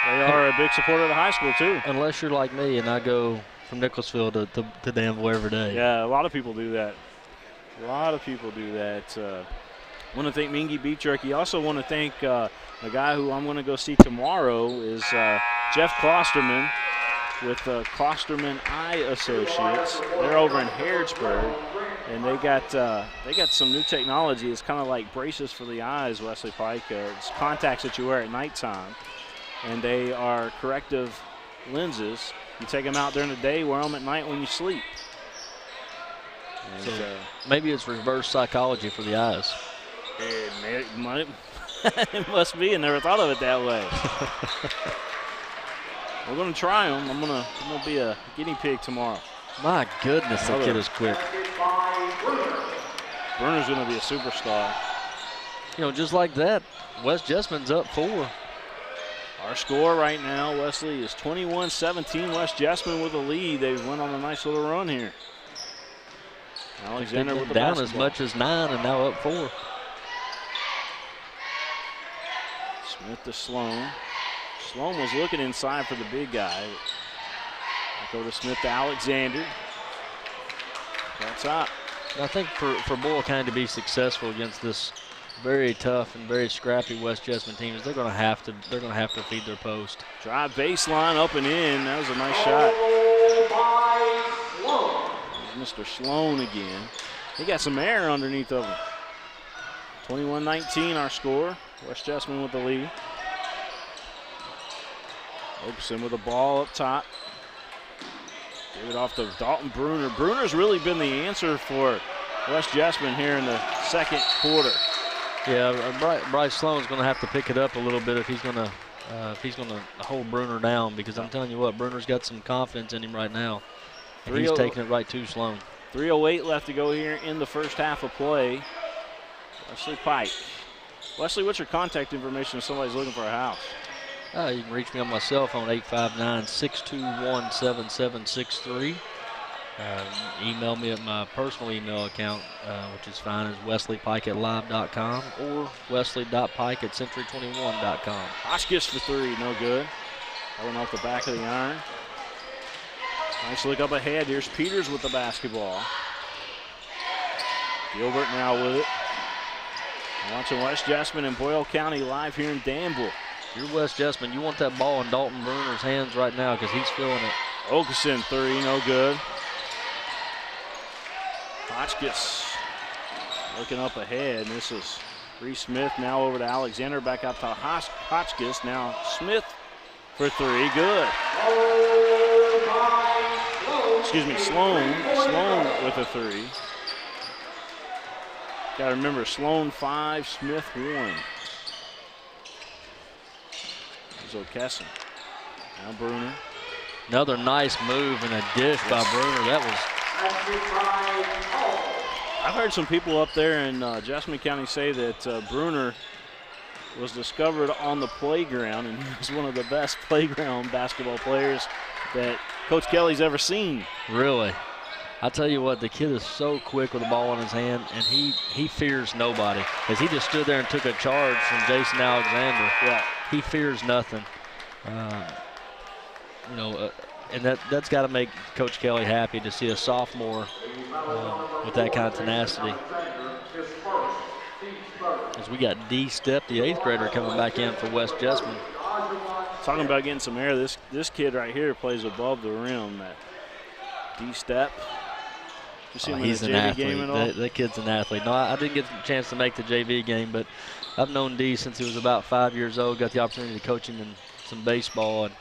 They are a big supporter of the high school, too. Unless you're like me and I go from Nicholasville to Danville every day. Yeah, a lot of people do that. A lot of people do that. I want to thank Mingy Beef Jerky. Also want to thank the guy who I'm going to go see tomorrow is Jeff Klosterman with Klosterman Eye Associates. They're over in Harrodsburg, and they got some new technology. It's kind of like braces for the eyes, Wesley Pike. It's contacts that you wear at nighttime, and they are corrective lenses. You take them out during the day, wear them at night when you sleep. And, so maybe it's reverse psychology for the eyes. It must be. I never thought of it that way. We're going to try them. I'm gonna be a guinea pig tomorrow. My goodness, that kid is quick. Bruner's going to be a superstar. You know, just like that, West Jessamine's up 4. Our score right now, Wesley, is 21-17. West Jessamine with the lead. They went on a nice little run here. Alexander with the down basketball. as much as 9 and now up 4. Smith to Sloan. Sloan was looking inside for the big guy. Go to Smith to Alexander. That's up. I think for Boyle County to be successful against this very tough and very scrappy West Jessamine team, is they're going to have to feed their post. Drive baseline up and in. That was a nice shot. Mr. Sloan again. He got some air underneath of him. 21-19 our score. West Jessamine with the lead. Oakson with the ball up top. Give it off to Dalton Bruner. Bruner's really been the answer for West Jessamine here in the second quarter. Yeah, Bryce Sloan's going to have to pick it up a little bit if he's going to hold Bruner down, because I'm telling you what, Bruner's got some confidence in him right now. And he's taking it right to Sloan. 3:08 left to go here in the first half of play. Wesley Pike. Wesley, what's your contact information if somebody's looking for a house? You can reach me on my cell phone, 859-621-7763. Email me at my personal email account, which is fine, is wesleypike@live.com or wesley.pike@century21.com. Hotchkiss for 3, no good. That went off the back of the iron. Nice look up ahead. Here's Peters with the basketball. Gilbert now with it. Watching West Jessamine and Boyle County live here in Danville. If you're West Jessamine, you want that ball in Dalton Bruner's hands right now because he's feeling it. Okeson 3, no good. Hotchkiss looking up ahead, and this is Reese Smith now over to Alexander, back up to Hotchkiss. Now Smith for 3, good. Excuse me, Sloan with a 3. Got to remember, Sloan 5, Smith 1. There's O'Kesson. Now Bruner. Another nice move and a dish by Bruner. That was. I've heard some people up there in Jessamine County say that Bruner was discovered on the playground, and he was one of the best playground basketball players that Coach Kelly's ever seen. Really? I tell you what, the kid is so quick with the ball in his hand, and he fears nobody. As he just stood there and took a charge from Jason Alexander. Yeah. He fears nothing. And that's got to make Coach Kelly happy to see a sophomore with that kind of tenacity. As we got D-Step, the 8th grader, coming back in for West Jessamine. Talking about getting some air, this kid right here plays above the rim. That D-Step. You see him He's in an the JV athlete. game at all? That kid's an athlete. No, I didn't get a chance to make the JV game, but I've known D since he was about 5 years old. Got the opportunity to coach him in some baseball, and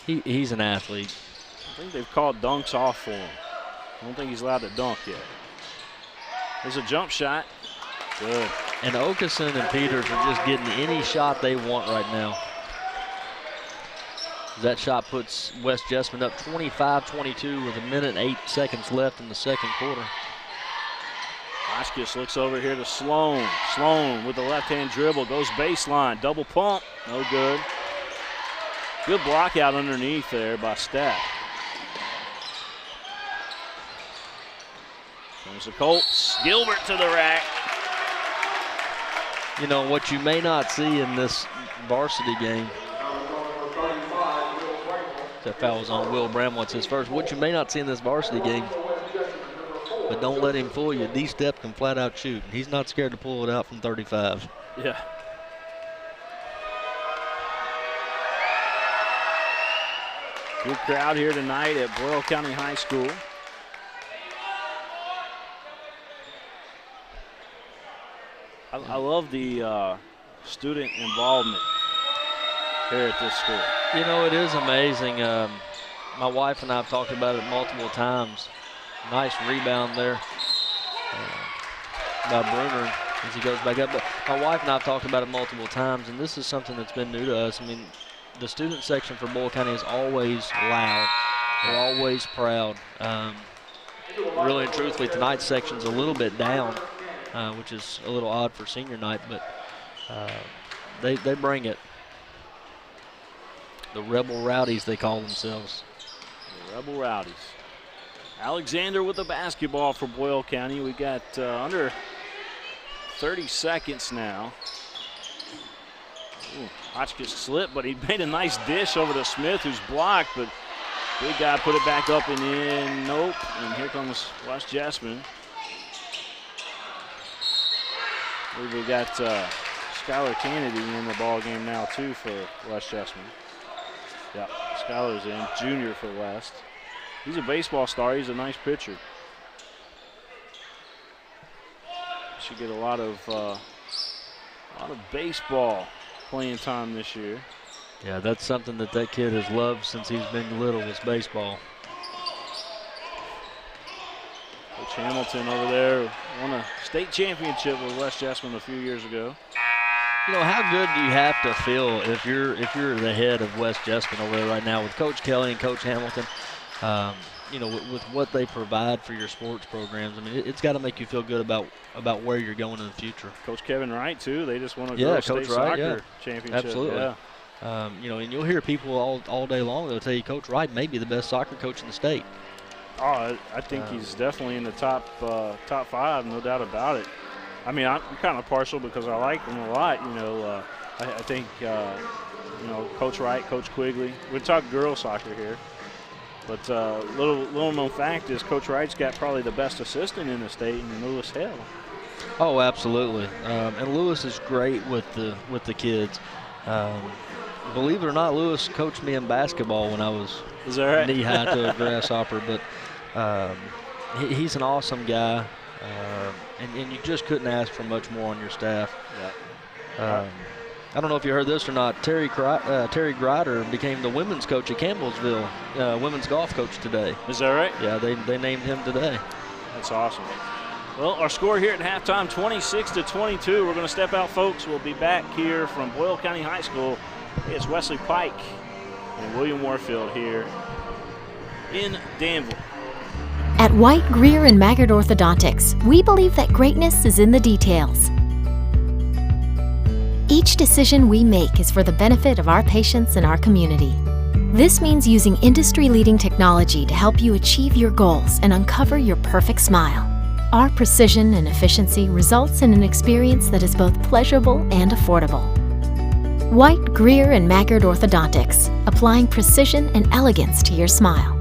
he's an athlete. I think they've called dunks off for him. I don't think he's allowed to dunk yet. There's a jump shot. Good. And Okeson and Peters are just getting any shot they want right now. That shot puts West Jessamine up 25-22 with 1:08 left in the second quarter. Hotchkiss looks over here to Sloan. Sloan with the left-hand dribble, goes baseline, double pump, no good. Good block out underneath there by Stack. There's the Colts. Gilbert to the rack. You know, what you may not see in this varsity game, that foul was on Will Bramwell. It's his first. What you may not see in this varsity game, but don't let him fool you. D-Step can flat out shoot. He's not scared to pull it out from 35. Yeah. Good crowd here tonight at Boyle County High School. I love the student involvement here at this school. You know, it is amazing. My wife and I have talked about it multiple times. Nice rebound there by Bruner as he goes back up. But my wife and I have talked about it multiple times, and this is something that's been new to us. I mean, the student section for Boyle County is always loud. They're always proud. Really and truthfully, tonight's section's a little bit down, which is a little odd for senior night, but they bring it. The Rebel Rowdies, they call themselves. The Rebel Rowdies. Alexander with the basketball for Boyle County. We got under 30 seconds now. Ooh, Hotchkiss slipped, but he made a nice dish over to Smith, who's blocked, but big guy put it back up and in. Nope. And here comes West Jessamine. I believe we got Skylar Kennedy in the ball game now too for West Jessamine. Yeah, Skylar's in, junior for West. He's a baseball star. He's a nice pitcher. Should get a lot of baseball playing time this year. Yeah, that's something that kid has loved since he's been little, is baseball. Coach Hamilton over there won a state championship with West Jessamine a few years ago. You know, how good do you have to feel if you're the head of West Jessamine over there right now with Coach Kelly and Coach Hamilton? You know, with what they provide for your sports programs. I mean, it's got to make you feel good about where you're going in the future. Coach Kevin Wright too. They just won a girls state soccer championship. Absolutely. Yeah. You know, and you'll hear people all day long. They'll tell you Coach Wright may be the best soccer coach in the state. Oh, I think he's definitely in the top five, no doubt about it. I mean, I'm kind of partial because I like him a lot. You know, I think you know, Coach Wright, Coach Quigley. We talk girls soccer here, but little known fact is Coach Wright's got probably the best assistant in the state in Lewis Hill. Oh, absolutely. And Lewis is great with the kids. Believe it or not, Lewis coached me in basketball when I was knee-high to a grasshopper, but he's an awesome guy, and you just couldn't ask for much more on your staff. Yeah. I don't know if you heard this or not. Terry Grider became the women's coach at Campbellsville, women's golf coach today. Is that right? Yeah, they named him today. That's awesome. Well, our score here at halftime, 26-22. We're going to step out, folks. We'll be back here from Boyle County High School. It's Wesley Pike and William Warfield here in Danville. At White, Greer, and Maggard Orthodontics, we believe that greatness is in the details. Each decision we make is for the benefit of our patients and our community. This means using industry-leading technology to help you achieve your goals and uncover your perfect smile. Our precision and efficiency results in an experience that is both pleasurable and affordable. White, Greer, and Maggard Orthodontics, applying precision and elegance to your smile.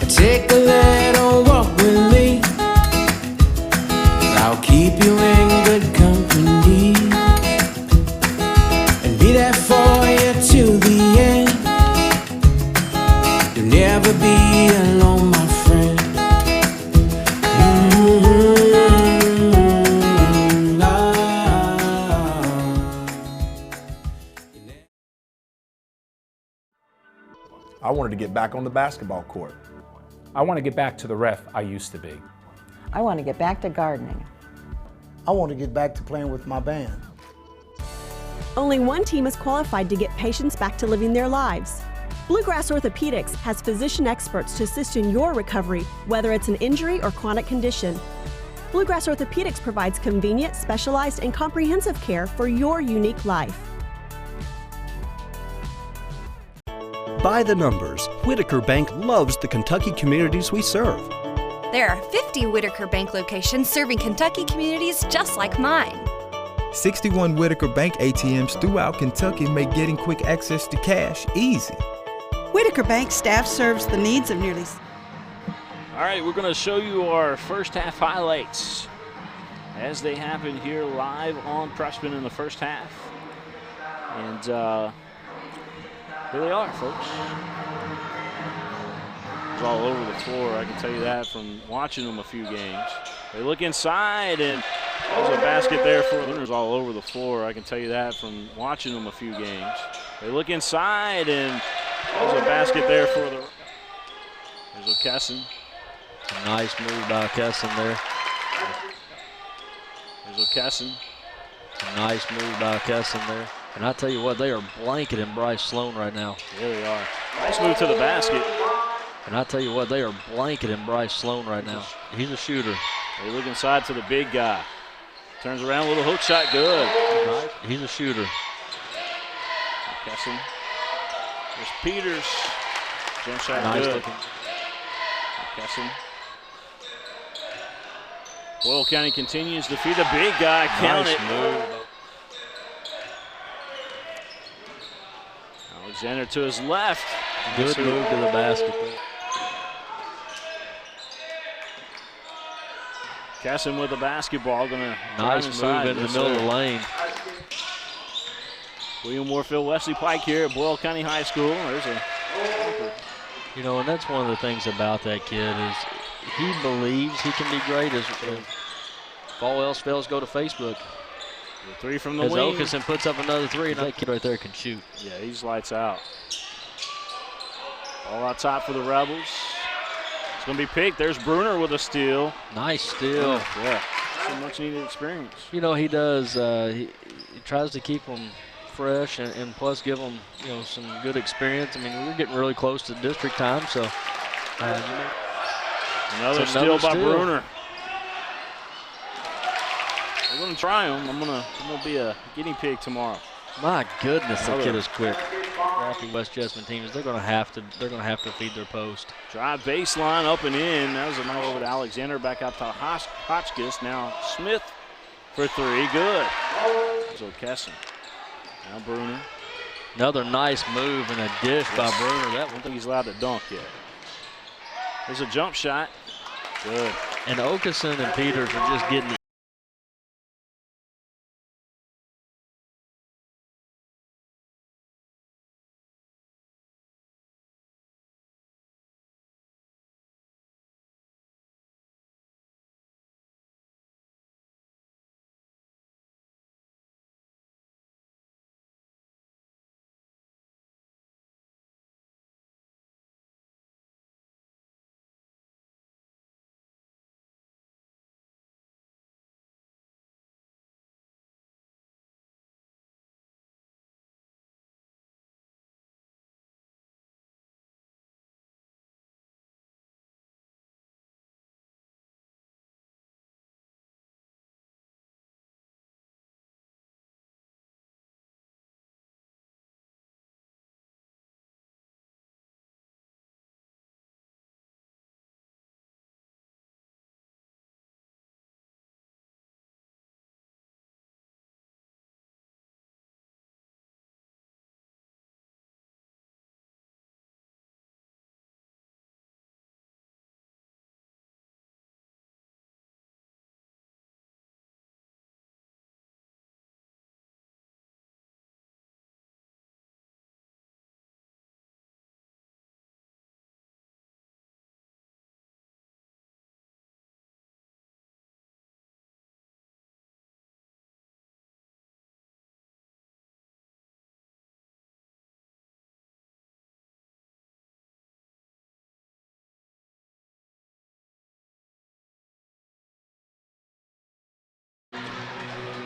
Take a little walk with me. I'll keep you in good company and be there for you till the end. You'll never be alone, my friend. I wanted to get back on the basketball court. I want to get back to the ref I used to be. I want to get back to gardening. I want to get back to playing with my band. Only one team is qualified to get patients back to living their lives. Bluegrass Orthopedics has physician experts to assist in your recovery, whether it's an injury or chronic condition. Bluegrass Orthopedics provides convenient, specialized, and comprehensive care for your unique life. By the numbers, Whitaker Bank loves the Kentucky communities we serve. There are 50 Whitaker Bank locations serving Kentucky communities just like mine. 61 Whitaker Bank ATMs throughout Kentucky make getting quick access to cash easy. Whitaker Bank staff serves the needs of nearly... All right, we're going to show you our first half highlights as they happen here live on PrepSpin in the first half. And here they are, folks. It's all over the floor, I can tell you that from watching them a few games. They look inside, and there's a basket there for winners all over the floor. I can tell you that from watching them a few games. They look inside, and there's a basket there for the... There's O'Kesson. A nice move by Kesson there. There's O'Kesson. A nice move by Kesson there. And I tell you what, they are blanketing Bryce Sloan right now. Yeah, they are. Nice move to the basket. And I tell you what, they are blanketing Bryce Sloan right now. He's a shooter. They look inside to the big guy. Turns around, a little hook shot, good. He's a shooter. Kesson. There's Peters. Jump shot, nice good. Looking. Kesson. Boyle County continues to feed the big guy. Count nice it. Move. Alexander to his left. Good move to the basket. Kesson with the basketball, gonna nice move into the middle of the lane. William Warfield, Wesley Pike here at Boyle County High School. There's a, you know, and that's one of the things about that kid is he believes he can be great. As if all else fails, go to Facebook. The three from the as wing. Okeson puts up another three, and that kid right there can shoot. Yeah, he's lights out. All out top for the Rebels. It's going to be picked. There's Bruner with a steal. Nice steal. Yeah, so much needed experience. You know, he does. He tries to keep them fresh and plus give them, you know, some good experience. I mean, we're getting really close to district time, so. Another steal by Bruner. We're going to try him. I'm gonna be a guinea pig tomorrow. My goodness, that kid is quick. West Jessamine teams, they're going to have to feed their post. Drive baseline up and in. That was a night over to Alexander, back out to Hotchkiss. Now Smith for three, good. There's O'Kesson. Now Bruner. Another nice move and a dish by Bruner. That I don't think he's allowed to dunk yet. There's a jump shot, good. And Okeson and Peters are just getting.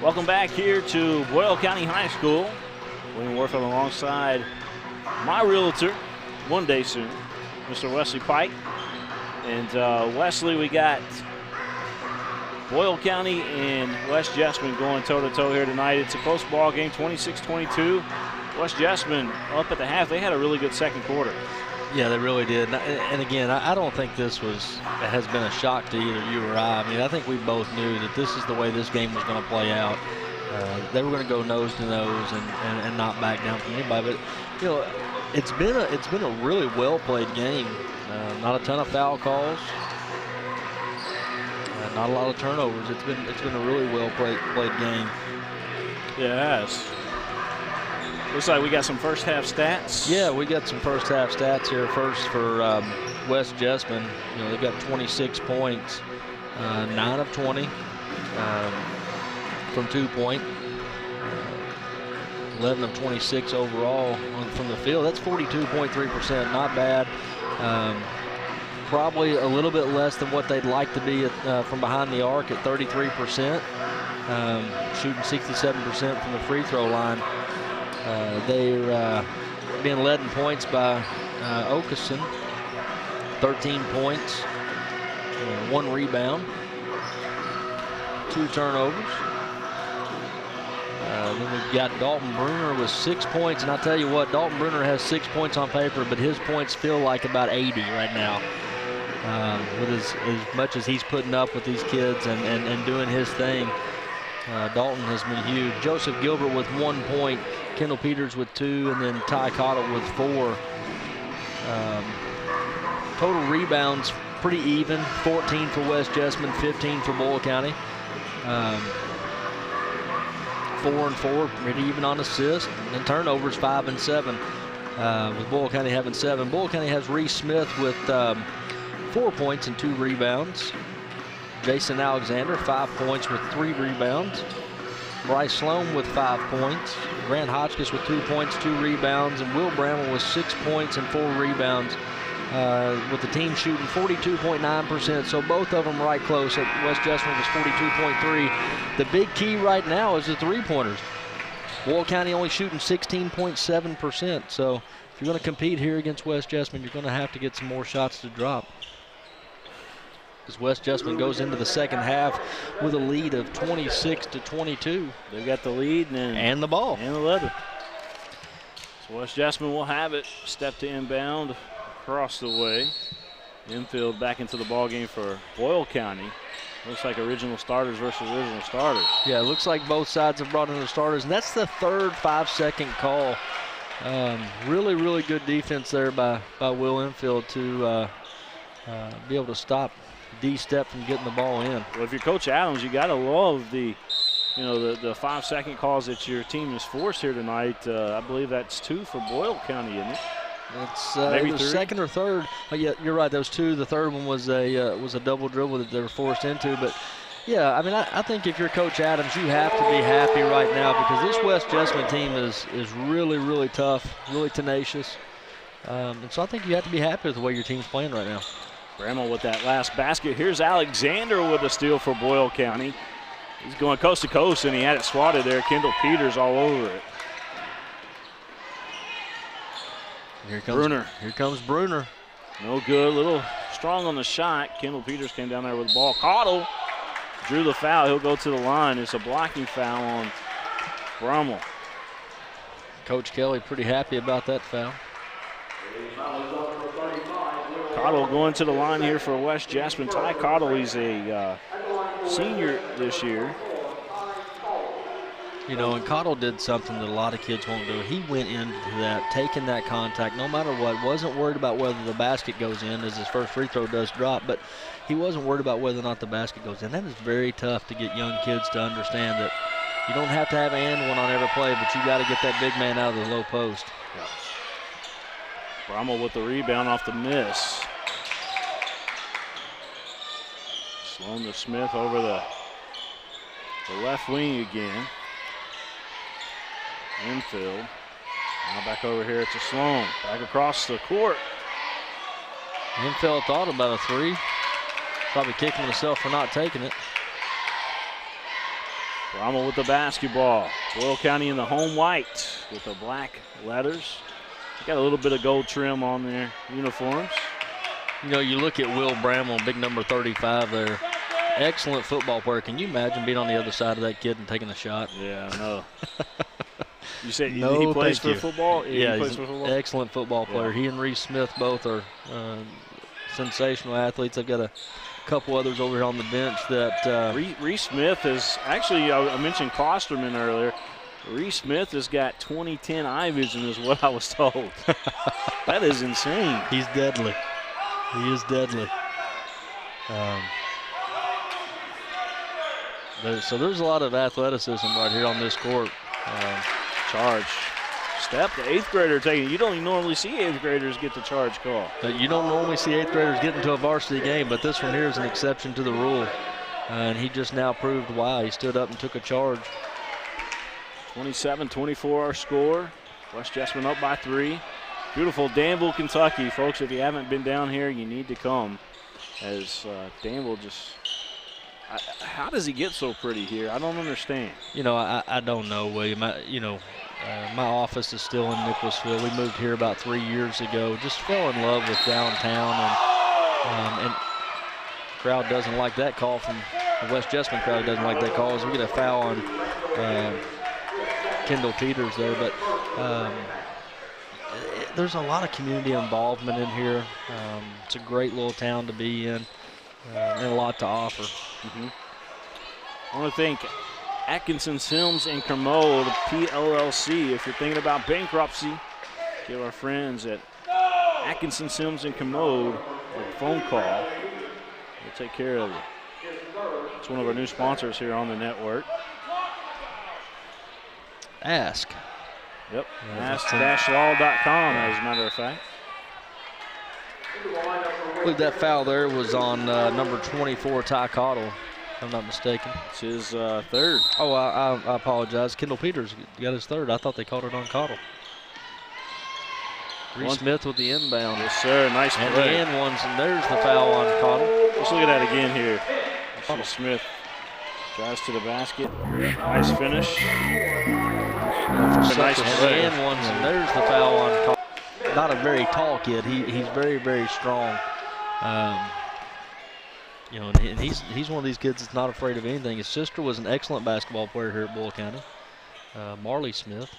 Welcome back here to Boyle County High School. William Warfield alongside my realtor, one day soon, Mr. Wesley Pike. And Wesley, we got Boyle County and West Jessamine going toe-to-toe here tonight. It's a close ball game, 26-22. West Jessamine up at the half. They had a really good second quarter. Yeah, they really did. And again, I don't think this has been a shock to either you or I. I mean, I think we both knew that this is the way this game was going to play out. They were going to go nose to nose and not back down from anybody. But you know, it's been a really well played game. Not a ton of foul calls. Not a lot of turnovers. It's been a really well played game. Yeah, it has. Looks like we got some first half stats. Yeah, we got some first half stats here. First for West Jessamine. You know, they've got 26 points, 9 of 20 from 2-point, 11 of 26 overall from the field. That's 42.3%. Not bad. Probably a little bit less than what they'd like to be from behind the arc at 33%, shooting 67% from the free throw line. They're being led in points by Okeson, 13 points, 1 rebound, 2 turnovers. Then we've got Dalton Bruner with 6 points, and I'll tell you what, Dalton Bruner has 6 points on paper, but his points feel like about 80 right now. With as much as he's putting up with these kids and doing his thing, Dalton has been huge. Joseph Gilbert with 1 point, Kendall Peters with 2, and then Ty Cottle with 4. Total rebounds pretty even, 14 for West Jessamine, 15 for Boyle County. 4 and 4, pretty even on assists, and turnovers 5 and 7. With Boyle County having 7. Boyle County has Reese Smith with 4 points and 2 rebounds. Jason Alexander, 5 points with 3 rebounds. Bryce Sloan with 5 points. Grant Hotchkiss with 2 points, 2 rebounds. And Will Bramwell with 6 points and 4 rebounds. With the team shooting 42.9%. So both of them right close. At West Jessamine was 42.3. The big key right now is the three-pointers. Boyle County only shooting 16.7%. So if you're going to compete here against West Jessamine, you're going to have to get some more shots to drop. As West Jessamine goes into the second half with a lead of 26-22. They got the lead and the ball. And the leather. So West Jessamine will have it. Step to inbound across the way. Infield back into the ball game for Boyle County. Looks like original starters versus original starters. Yeah, it looks like both sides have brought in the starters, and that's the third 5-second call. Really, really good defense there by Will Infield to be able to stop D-Step from getting the ball in. Well, if you're Coach Adams, you got to love the 5-second calls that your team has forced here tonight. I believe that's 2 for Boyle County, isn't it? It's maybe either second or third. Yeah, you're right. Those 2. The third one was a double dribble that they were forced into. But yeah, I mean, I think if you're Coach Adams, you have to be happy right now because this West Jessamine team is really, really tough, really tenacious. And so I think you have to be happy with the way your team's playing right now. Bramwell with that last basket. Here's Alexander with a steal for Boyle County. He's going coast to coast, and he had it swatted there. Kendall Peters all over it. Here comes Bruner. Here comes Bruner. No good. A little strong on the shot. Kendall Peters came down there with the ball. Cottle drew the foul. He'll go to the line. It's a blocking foul on Bramwell. Coach Kelly pretty happy about that foul. Cottle going to the line here for West Jessamine. Ty Cottle, he's a senior this year. You know, and Cottle did something that a lot of kids won't do. He went into that, taking that contact, no matter what. Wasn't worried about whether the basket goes in, as his first free throw does drop, but he wasn't worried about whether or not the basket goes in. That is very tough to get young kids to understand that you don't have to have an and one on every play, but you got to get that big man out of the low post. Yeah. Bramwell with the rebound off the miss. Sloan to Smith over the left wing again. Infield. Now back over here to Sloan. Back across the court. Infield thought about a 3. Probably kicking himself for not taking it. Bramwell with the basketball. Boyle County in the home white with the black letters. Got a little bit of gold trim on their uniforms. You know, you look at Will Bramwell, big number 35 there. Excellent football player. Can you imagine being on the other side of that kid and taking a shot? Yeah, I know. You said no, he plays for football? Yeah, he plays he's for football? An excellent football player. Yeah. He and Reese Smith both are sensational athletes. They've got a couple others over here on the bench that Reese Smith is actually, I mentioned Klosterman earlier. Reese Smith has got 20/10 eye vision is what I was told. That is insane. He's deadly. He is deadly. So there's a lot of athleticism right here on this court. Charge. Step, the 8th grader taking. You don't even normally see 8th graders get the charge call. You don't normally see 8th graders get into a varsity game, but this one here is an exception to the rule. And he just now proved why. He stood up and took a charge. 27-24 our score. West Jessamine up by 3. Beautiful Danville, Kentucky. Folks, if you haven't been down here, you need to come. As Danville just, how does he get so pretty here? I don't understand. You know, I don't know, William. My office is still in Nicholasville. We moved here about 3 years ago. Just fell in love with downtown, and the crowd doesn't like that call from the West Jessamine crowd. Doesn't like that call as we get a foul on Kendall Peters there. But there's a lot of community involvement in here. It's a great little town to be in, and a lot to offer. I want to thank Atkinson Sims and Kermode, PLLC. If you're thinking about bankruptcy, give our friends at Atkinson Sims and Kermode a phone call. We'll take care of you. It's one of our new sponsors here on the network. Ask. Yep, ask-law.com as a matter of fact. I believe that foul there was on number 24, Ty Cottle, if I'm not mistaken. It's his 3rd. Oh, I apologize. Kendall Peters got his 3rd. I thought they called it on Cottle. Reese Smith with the inbound. Yes, sir. Nice play. And the end ones, and there's the foul on Cottle. Let's look at that again here. Smith drives to the basket. Nice finish. Nice play. And ones, and there's the foul on Cottle. Not a very tall kid. He's very, very strong. You know, and he's one of these kids that's not afraid of anything. His sister was an excellent basketball player here at Boyle County, Marley Smith.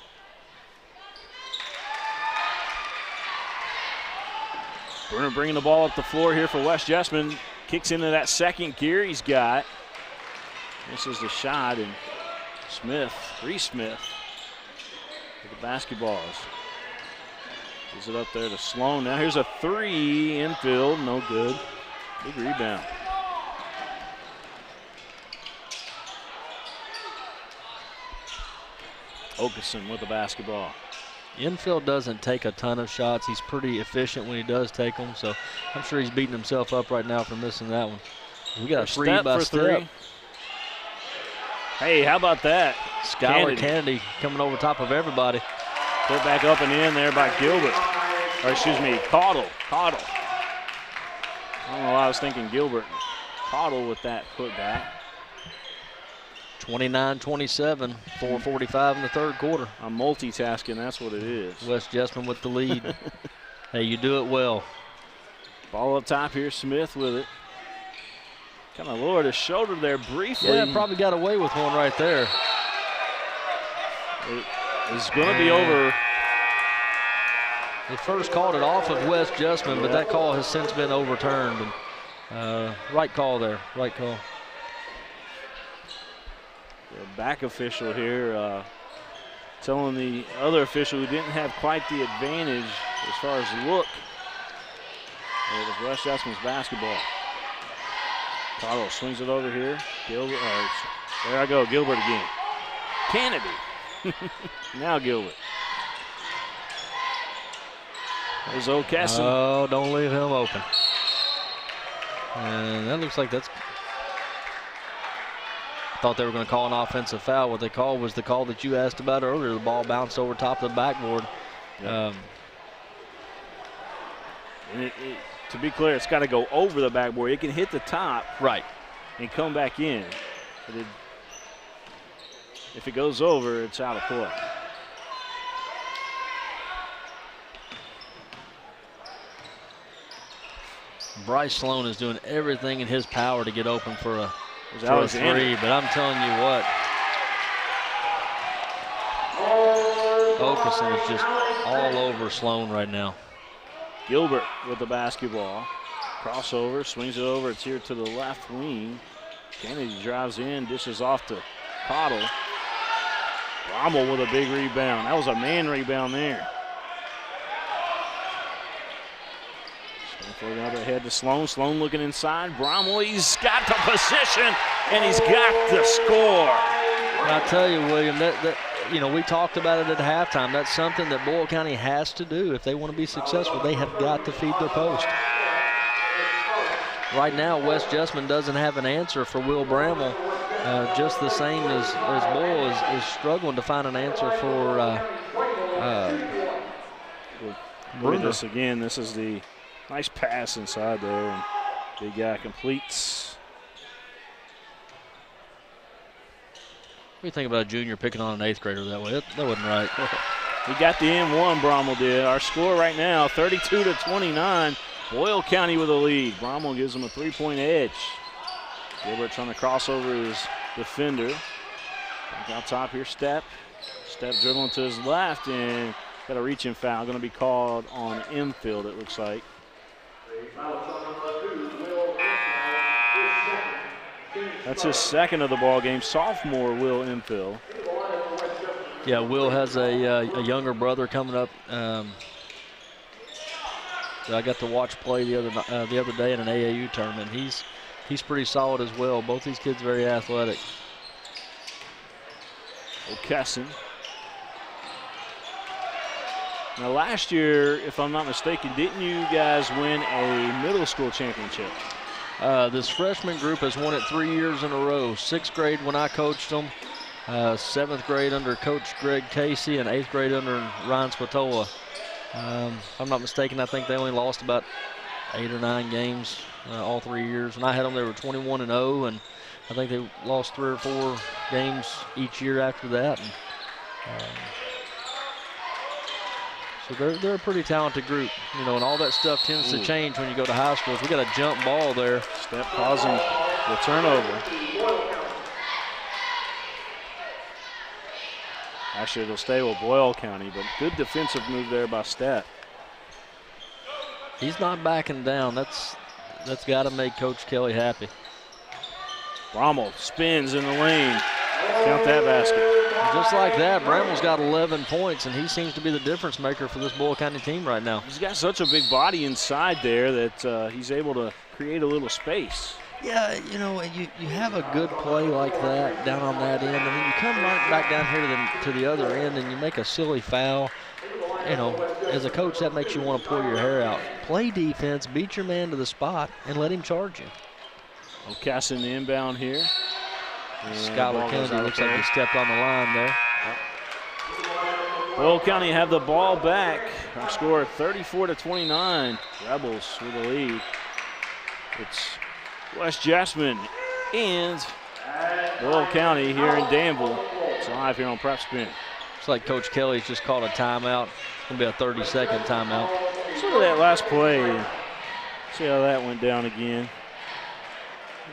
Bruner bringing the ball up the floor here for West Jessamine. Kicks into that second gear he's got. This is the shot, and Reese Smith with the basketballs. Gives it up there to Sloan. Now here's a 3 infield, no good. Big rebound. Okeson with the basketball. Infield doesn't take a ton of shots. He's pretty efficient when he does take them, so I'm sure he's beating himself up right now for missing that one. We got a 3 by step. Hey, how about that? Skylar Kennedy coming over top of everybody. Put back up and in there by Gilbert. Or excuse me, Cottle. I don't know why I was thinking Gilbert. Cottle with that putback. 29-27, 4:45 in the 3rd quarter. I'm multitasking, that's what it is. West Jessamine with the lead. Hey, you do it well. Ball up top here, Smith with it. Kind of lowered his shoulder there briefly. Yeah, probably got away with one right there. It is going to be over. They first called it off of West Jessamine, but that call has since been overturned. And, right call there, right call. The back official here telling the other official who didn't have quite the advantage as far as look. It was West Jessamine's basketball. Cottle swings it over here. Gilbert, there I go, Gilbert again. Kennedy. Now Gilbert. There's O'Kesson. Oh, don't leave him open. And that looks like that's. I thought they were going to call an offensive foul. What they called was the call that you asked about earlier. The ball bounced over top of the backboard. Yep. And to be clear, it's got to go over the backboard. It can hit the top. Right. And come back in. But if it goes over, it's out of play. Bryce Sloan is doing everything in his power to get open for a 3, but I'm telling you what, Okeson is just all over Sloan right now. Gilbert with the basketball. Crossover, swings it over. It's here to the left wing. Kennedy drives in, dishes off to Cottle. Rommel with a big rebound. That was a man rebound there. Stanford another head to Sloan. Sloan looking inside. Brommel, he's got the position, and he's got the score. I tell you, William, we talked about it at halftime. That's something that Boyle County has to do. If they want to be successful, they have got to feed their post. Right now, West Jessamine doesn't have an answer for Will Bramwell, just the same as Boyle is struggling to find an answer for Look at this again. This is the nice pass inside there, and big guy completes. What do you think about a junior picking on an 8th grader that way? That wasn't right. He got the M1, Brommel did. Our score right now, 32-29. Boyle County with a lead. Brommel gives him a 3-point edge. Gilbert trying to cross over his defender. Back out top here, Step. Step dribbling to his left, and got a reaching foul. Going to be called on infield, it looks like. That's his second of the ball game. Sophomore Will Infill. Yeah, Will has a younger brother coming up. That I got to watch play the other day in an AAU tournament. He's pretty solid as well. Both these kids very athletic. O'Kesson. Now last year, if I'm not mistaken, didn't you guys win a middle school championship? This freshman group has won it 3 years in a row. 6th grade when I coached them, 7th grade under Coach Greg Casey, and 8th grade under Ryan Spatola. If I'm not mistaken, I think they only lost about 8 or 9 games all 3 years. When I had them, they were 21-0, and I think they lost 3 or 4 games each year after that. And, so they're a pretty talented group, and all that stuff tends to change when you go to high schools. We got a jump ball there. Step causing the turnover. Actually, it'll stay with Boyle County, but good defensive move there by Step. He's not backing down. That's got to make Coach Kelly happy. Brommel spins in the lane. Count that basket. Just like that, Bramwell's got 11 points, and he seems to be the difference maker for this Boyle County team right now. He's got such a big body inside there that he's able to create a little space. Yeah, you have a good play like that down on that end, and then you come right back down here to the other end, and you make a silly foul. As a coach, that makes you want to pull your hair out. Play defense, beat your man to the spot, and let him charge you. O'Kesson inbound here. Skylar Kennedy looks like he stepped on the line there. Boyle County have the ball back. Our score 34-29. Rebels with the lead. It's West Jessamine and Boyle County here in Danville. It's live here on PrepSpin. It's like Coach Kelly's just called a timeout. It's going to be a 30-second timeout. Let's look at that last play. See how that went down again.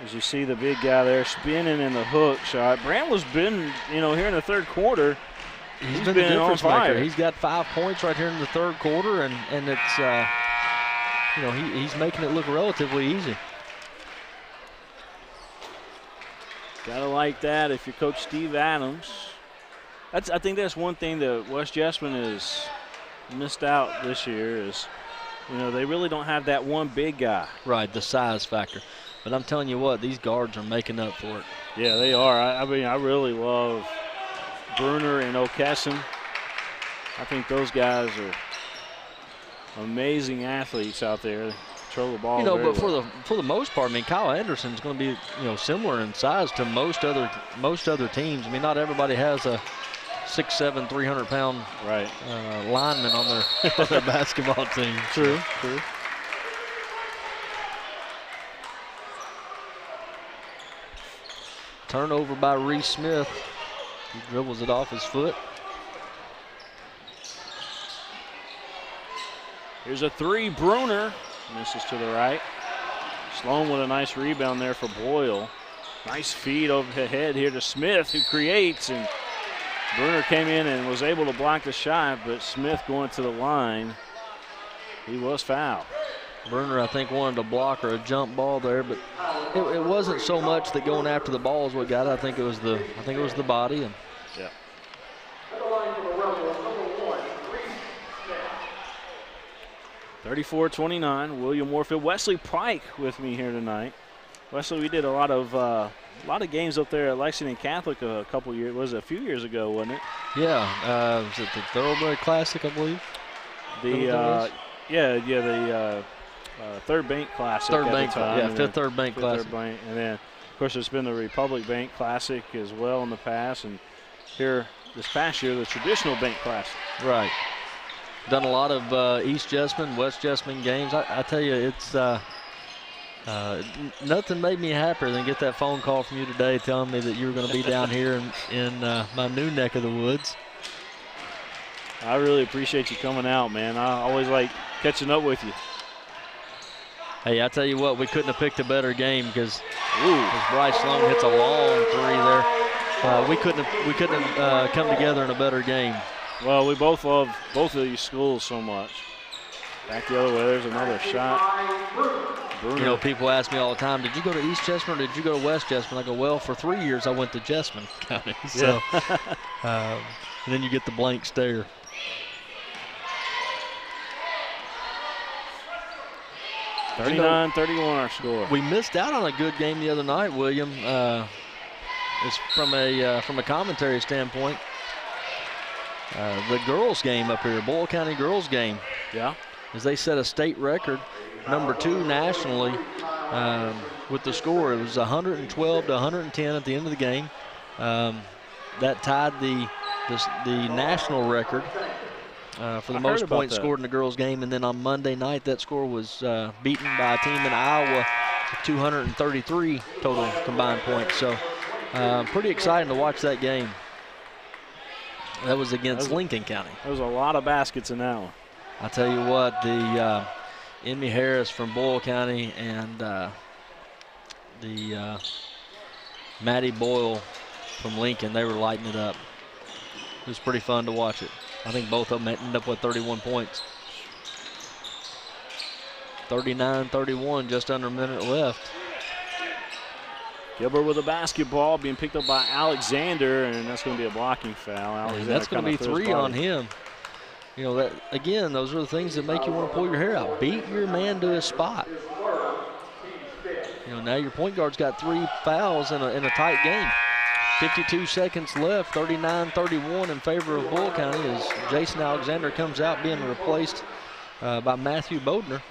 As you see the big guy there spinning in the hook shot. Bramwell's been, here in the third quarter, he's been the difference maker. He's got 5 points right here in the third quarter, and it's, he's making it look relatively easy. Gotta like that if you're Coach Steve Adams. I think that's one thing that West Jessamine has missed out this year is, they really don't have that one big guy. Right, the size factor. But I'm telling you what, these guards are making up for it. Yeah, they are. I really love Bruner and O'Kesson. I think those guys are amazing athletes out there. They control the ball very but well. for the most part, Kyle Anderson's going to be, similar in size to most other teams. Not everybody has a 6'7", 300-pound lineman on their basketball team. True. Turnover by Reese Smith. He dribbles it off his foot. Here's a three, Bruner. Misses to the right. Sloan with a nice rebound there for Boyle. Nice feed over the head here to Smith, who creates, and Bruner came in and was able to block the shot, but Smith going to the line. He was fouled. Bruner, I think, wanted a block or a jump ball there, but it wasn't so much that going after the ball is what got it. I think it was the body. And yeah. 34-29, William Warfield. Wesley Pike with me here tonight. Wesley, we did a lot of games up there at Lexington Catholic a few years ago, wasn't it? Yeah, was it the Thoroughbred Classic, I believe? The Third Bank Classic. Fifth Third Bank Classic. And then, of course, it's been the Republic Bank Classic as well in the past, and here this past year, the traditional Bank Classic. Right. Done a lot of East Jessamine, West Jessamine games. I tell you, it's nothing made me happier than get that phone call from you today telling me that you were going to be down here in my new neck of the woods. I really appreciate you coming out, man. I always like catching up with you. Hey, I tell you what, we couldn't have picked a better game because Bryce Sloan hits a long three there. We couldn't have come together in a better game. Well, we both love both of these schools so much. Back the other way, there's another shot. Bruner. You know, people ask me all the time, did you go to East Jessamine or did you go to West Jessamine? I go, well, for 3 years I went to Jessamine County. So, and then you get the blank stare. You know, 39-31 our score. We missed out on a good game the other night, William. It's from a commentary standpoint. The girls game up here, Boyle County girls game. Yeah. As they set a state record, #2 nationally with the score. It was 112-110 at the end of the game. That tied the national record for the most points scored in the girls game. And then on Monday night, that score was beaten by a team in Iowa, 233 total combined points. So pretty exciting to watch that game. That was against Lincoln County. There was a lot of baskets in that one. I tell you what, the Emmy Harris from Boyle County and the Maddie Boyle from Lincoln, they were lighting it up. It was pretty fun to watch it. I think both of them ended up with 31 points. 39-31, just under a minute left. Gilbert with a basketball being picked up by Alexander, and that's going to be a blocking foul. That's going to be 3 on him. You know, that again, those are the things that make you want to pull your hair out. Beat your man to his spot. You know, now your point guard's got 3 fouls in a tight game. 52 seconds left, 39-31 in favor of Boyle County as Jason Alexander comes out being replaced by Matthew Bodner.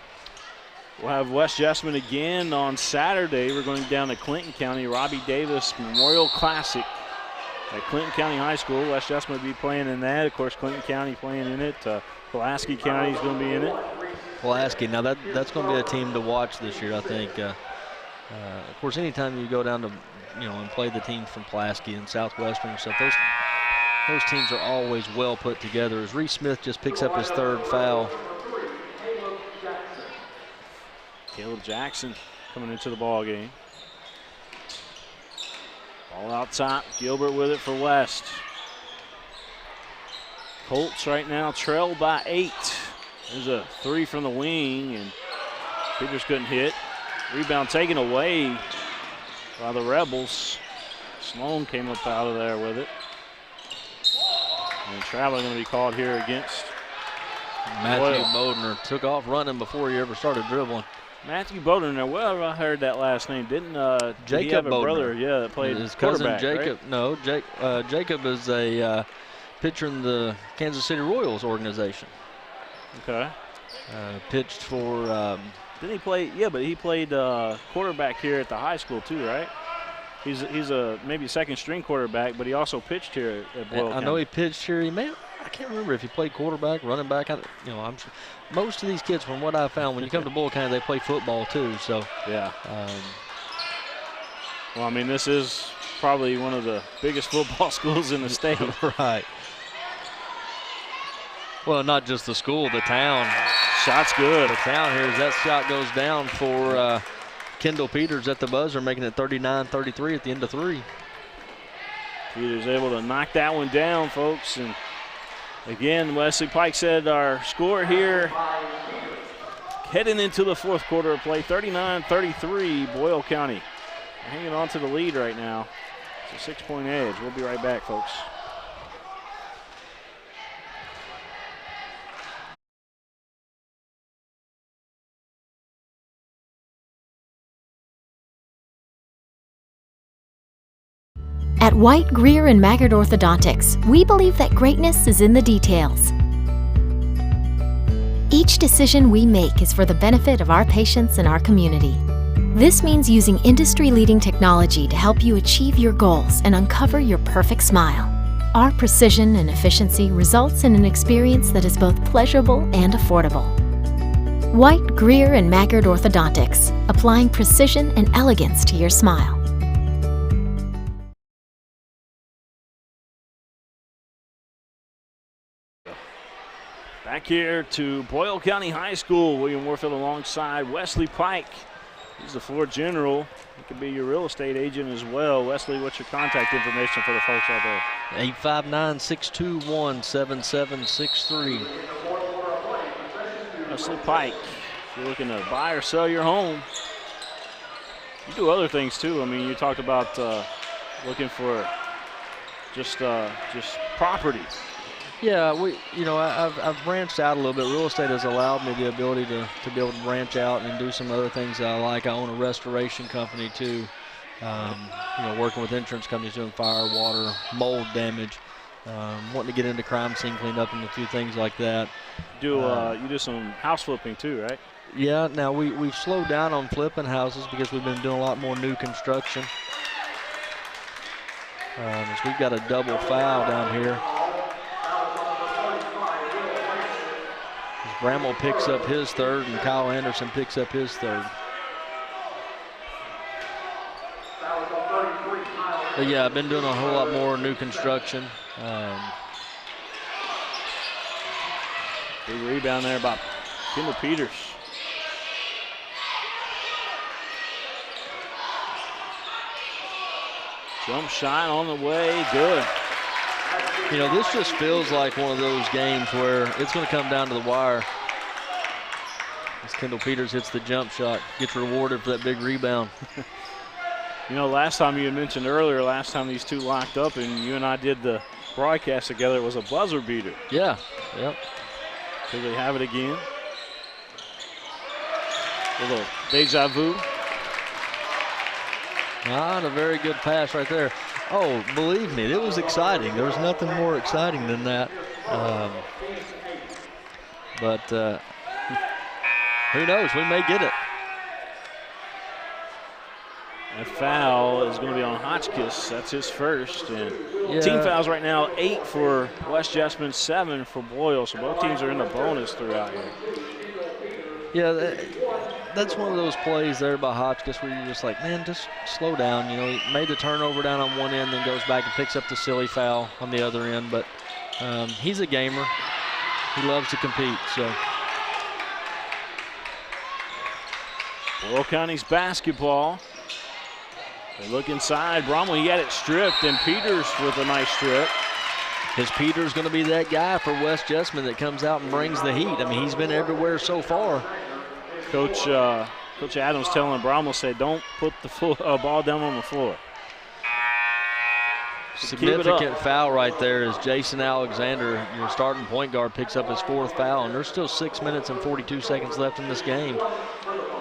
We'll have West Jessamine again on Saturday. We're going down to Clinton County, Robbie Davis Memorial Classic at Clinton County High School. West Jessamine will be playing in that. Of course, Clinton County playing in it. Pulaski County is going to be in it. Pulaski, now that's going to be a team to watch this year, I think. Of course, anytime you go down to, and play the teams from Pulaski and Southwestern and stuff, those teams are always well put together. As Reese Smith just picks up his 3rd foul. Caleb Jackson coming into the ball game. Ball out top. Gilbert with it for West. Colts right now trailed by 8. There's a 3 from the wing, and Peters couldn't hit. Rebound taken away by the Rebels. Sloan came up out of there with it. And travel going to be called here against Matthew Bodner. Took off running before he ever started dribbling. Matthew Bodner. Now, well, I heard that last name. Didn't Jacob he have a Bodner. brother? Yeah, that played his cousin Jacob. Right? No, Jacob is a pitcher in the Kansas City Royals organization. Okay. Pitched for. Didn't he play? Yeah, but he played quarterback here at the high school too, right? He's a maybe second string quarterback, but he also pitched here at Boyle County. I know he pitched here. I can't remember if he played quarterback, running back. I'm sure most of these kids, from what I found, when you come to Boyle County, they play football too. So yeah. Well, I mean, this is probably one of the biggest football schools in the state. Right. Well, not just the school, the town. Shot's good. The town here, as that shot goes down for Kendall Peters at the buzzer, making it 39-33 at the end of 3. Peters able to knock that one down, folks. And again, Wesley Pike said our score here, heading into the fourth quarter of play. 39-33, Boyle County hanging on to the lead right now. It's a 6-point edge. We'll be right back, folks. At White, Greer, and Maggard Orthodontics, we believe that greatness is in the details. Each decision we make is for the benefit of our patients and our community. This means using industry-leading technology to help you achieve your goals and uncover your perfect smile. Our precision and efficiency results in an experience that is both pleasurable and affordable. White, Greer, and Maggard Orthodontics, applying precision and elegance to your smile. Back here to Boyle County High School. William Warfield alongside Wesley Pike. He's the floor general. He could be your real estate agent as well. Wesley, what's your contact information for the folks out there? 859-621-7763. Wesley Pike, if you're looking to buy or sell your home, you do other things too. I mean, you talked about looking for just property. Yeah, I've branched out a little bit. Real estate has allowed me the ability to be able to branch out and do some other things that I like. I own a restoration company too. Working with insurance companies doing fire, water, mold damage. Wanting to get into crime scene cleanup and a few things like that. You do some house flipping too, right? Yeah. Now we've slowed down on flipping houses because we've been doing a lot more new construction. So we've got a double foul down here. Bramwell picks up his third, and Kyle Anderson picks up his third. But yeah, I've been doing a whole lot more new construction. Big rebound there by Kendall Peters. Jump shot on the way, good. This just feels like one of those games where it's going to come down to the wire. As Kendall Peters hits the jump shot, gets rewarded for that big rebound. Last time you had mentioned earlier, last time these two locked up and you and I did the broadcast together, it was a buzzer beater. Yeah, yep. So they have it again. A little deja vu. Not a very good pass right there. Oh, believe me, it was exciting. There was nothing more exciting than that. But who knows? We may get it. That foul is going to be on Hotchkiss. That's his first. And team fouls right now, 8 for West Jessamine, 7 for Boyle. So both teams are in the bonus throughout here. Yeah, that's one of those plays there by Hotchkiss where you're just like, man, just slow down. He made the turnover down on one end, then goes back and picks up the silly foul on the other end. But he's a gamer. He loves to compete. So Boyle County's basketball. They look inside. Bromley, he had it stripped, and Peters with a nice strip. Is Peters going to be that guy for West Jessamine that comes out and brings the heat? I mean, he's been everywhere so far. Coach Adams telling Bromwell, said, don't put the ball down on the floor. Significant foul right there as Jason Alexander, your starting point guard, picks up his 4th foul. And there's still 6 minutes and 42 seconds left in this game.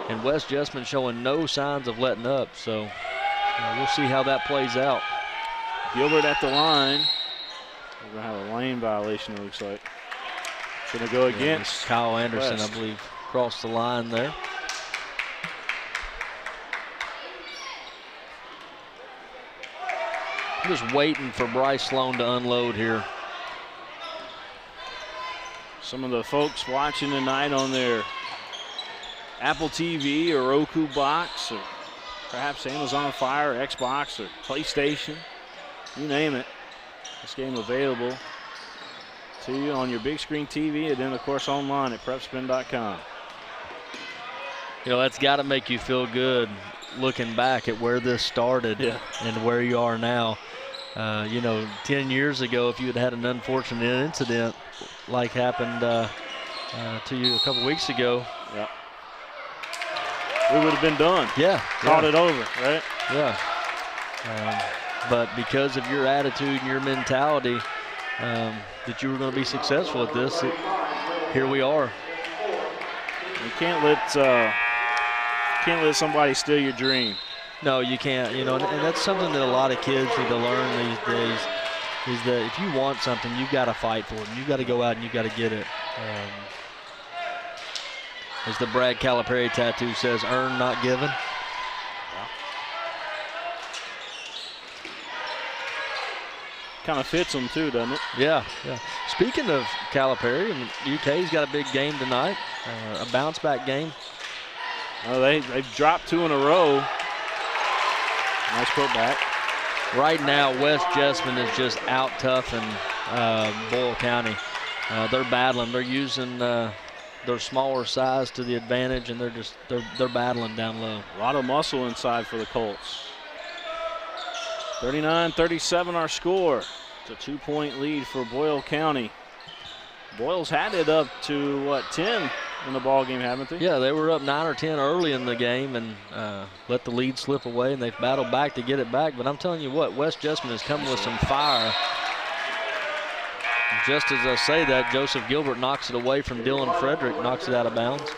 And West Jessamine showing no signs of letting up. So we'll see how that plays out. Gilbert at the line. We're going to have a lane violation, it looks like. It's going to go against Kyle Anderson, West. I believe, crossed the line there. I'm just waiting for Bryce Sloan to unload here. Some of the folks watching tonight on their Apple TV or Roku box, or perhaps Amazon Fire, or Xbox, or PlayStation, you name it. This game available to you on your big screen TV and then, of course, online at PrepSpin.com. That's got to make you feel good looking back at where this started and where you are now. 10 years ago, if you had had an unfortunate incident like happened to you a couple weeks ago, we would have been done. Yeah. Caught it over, right? Yeah. But because of your attitude and your mentality that you were going to be successful at this, here we are. You can't let somebody steal your dream. No, you can't. You know, and that's something that a lot of kids need to learn these days. Is that if you want something, you've got to fight for it. And you've got to go out and you've got to get it. As the Brad Calipari tattoo says, earn, not given. Kind of fits them too, doesn't it? Yeah, yeah. Speaking of Calipari, UK's got a big game tonight, a bounce-back game. Oh, they've dropped 2 in a row. Nice putback. Right now, West Jessamine is just out-toughing Boyle County. They're battling. They're using their smaller size to the advantage, and they're battling down low. A lot of muscle inside for the Colts. 39-37 our score. It's a 2-point lead for Boyle County. Boyle's had it up to, 10 in the ball game, haven't they? Yeah, they were up 9 or 10 early in the game and let the lead slip away, and they've battled back to get it back. But I'm telling you what, West Jessamine is coming with some fire. Just as I say that, Joseph Gilbert knocks it away from Dylan Frederick, knocks it out of bounds.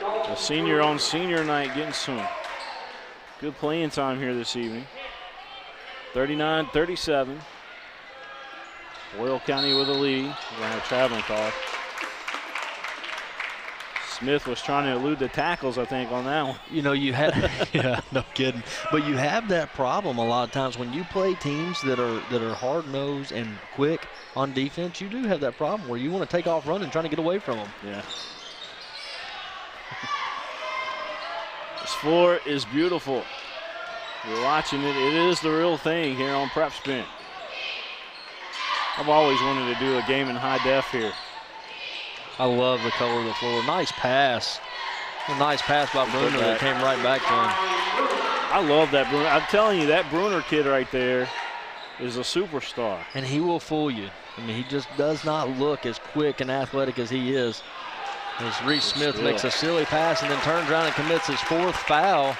The senior on senior night getting some good playing time here this evening. 39-37. Boyle County with a lead. We're going to have a traveling call. Smith was trying to elude the tackles, I think, on that one. You know, you had, yeah, no kidding. But you have that problem a lot of times when you play teams that are hard-nosed and quick on defense. You do have that problem where you want to take off running, trying to get away from them. Yeah. This floor is beautiful. You're watching it. It is the real thing here on PrepSpin. I've always wanted to do a game in high def here. I love the color of the floor. Nice pass. A nice pass by Bruner that came right back to him. I love that Bruner. I'm telling you, that Bruner kid right there is a superstar. And he will fool you. I mean, he just does not look as quick and athletic as he is. As Reese Smith makes a silly pass and then turns around and commits his 4th foul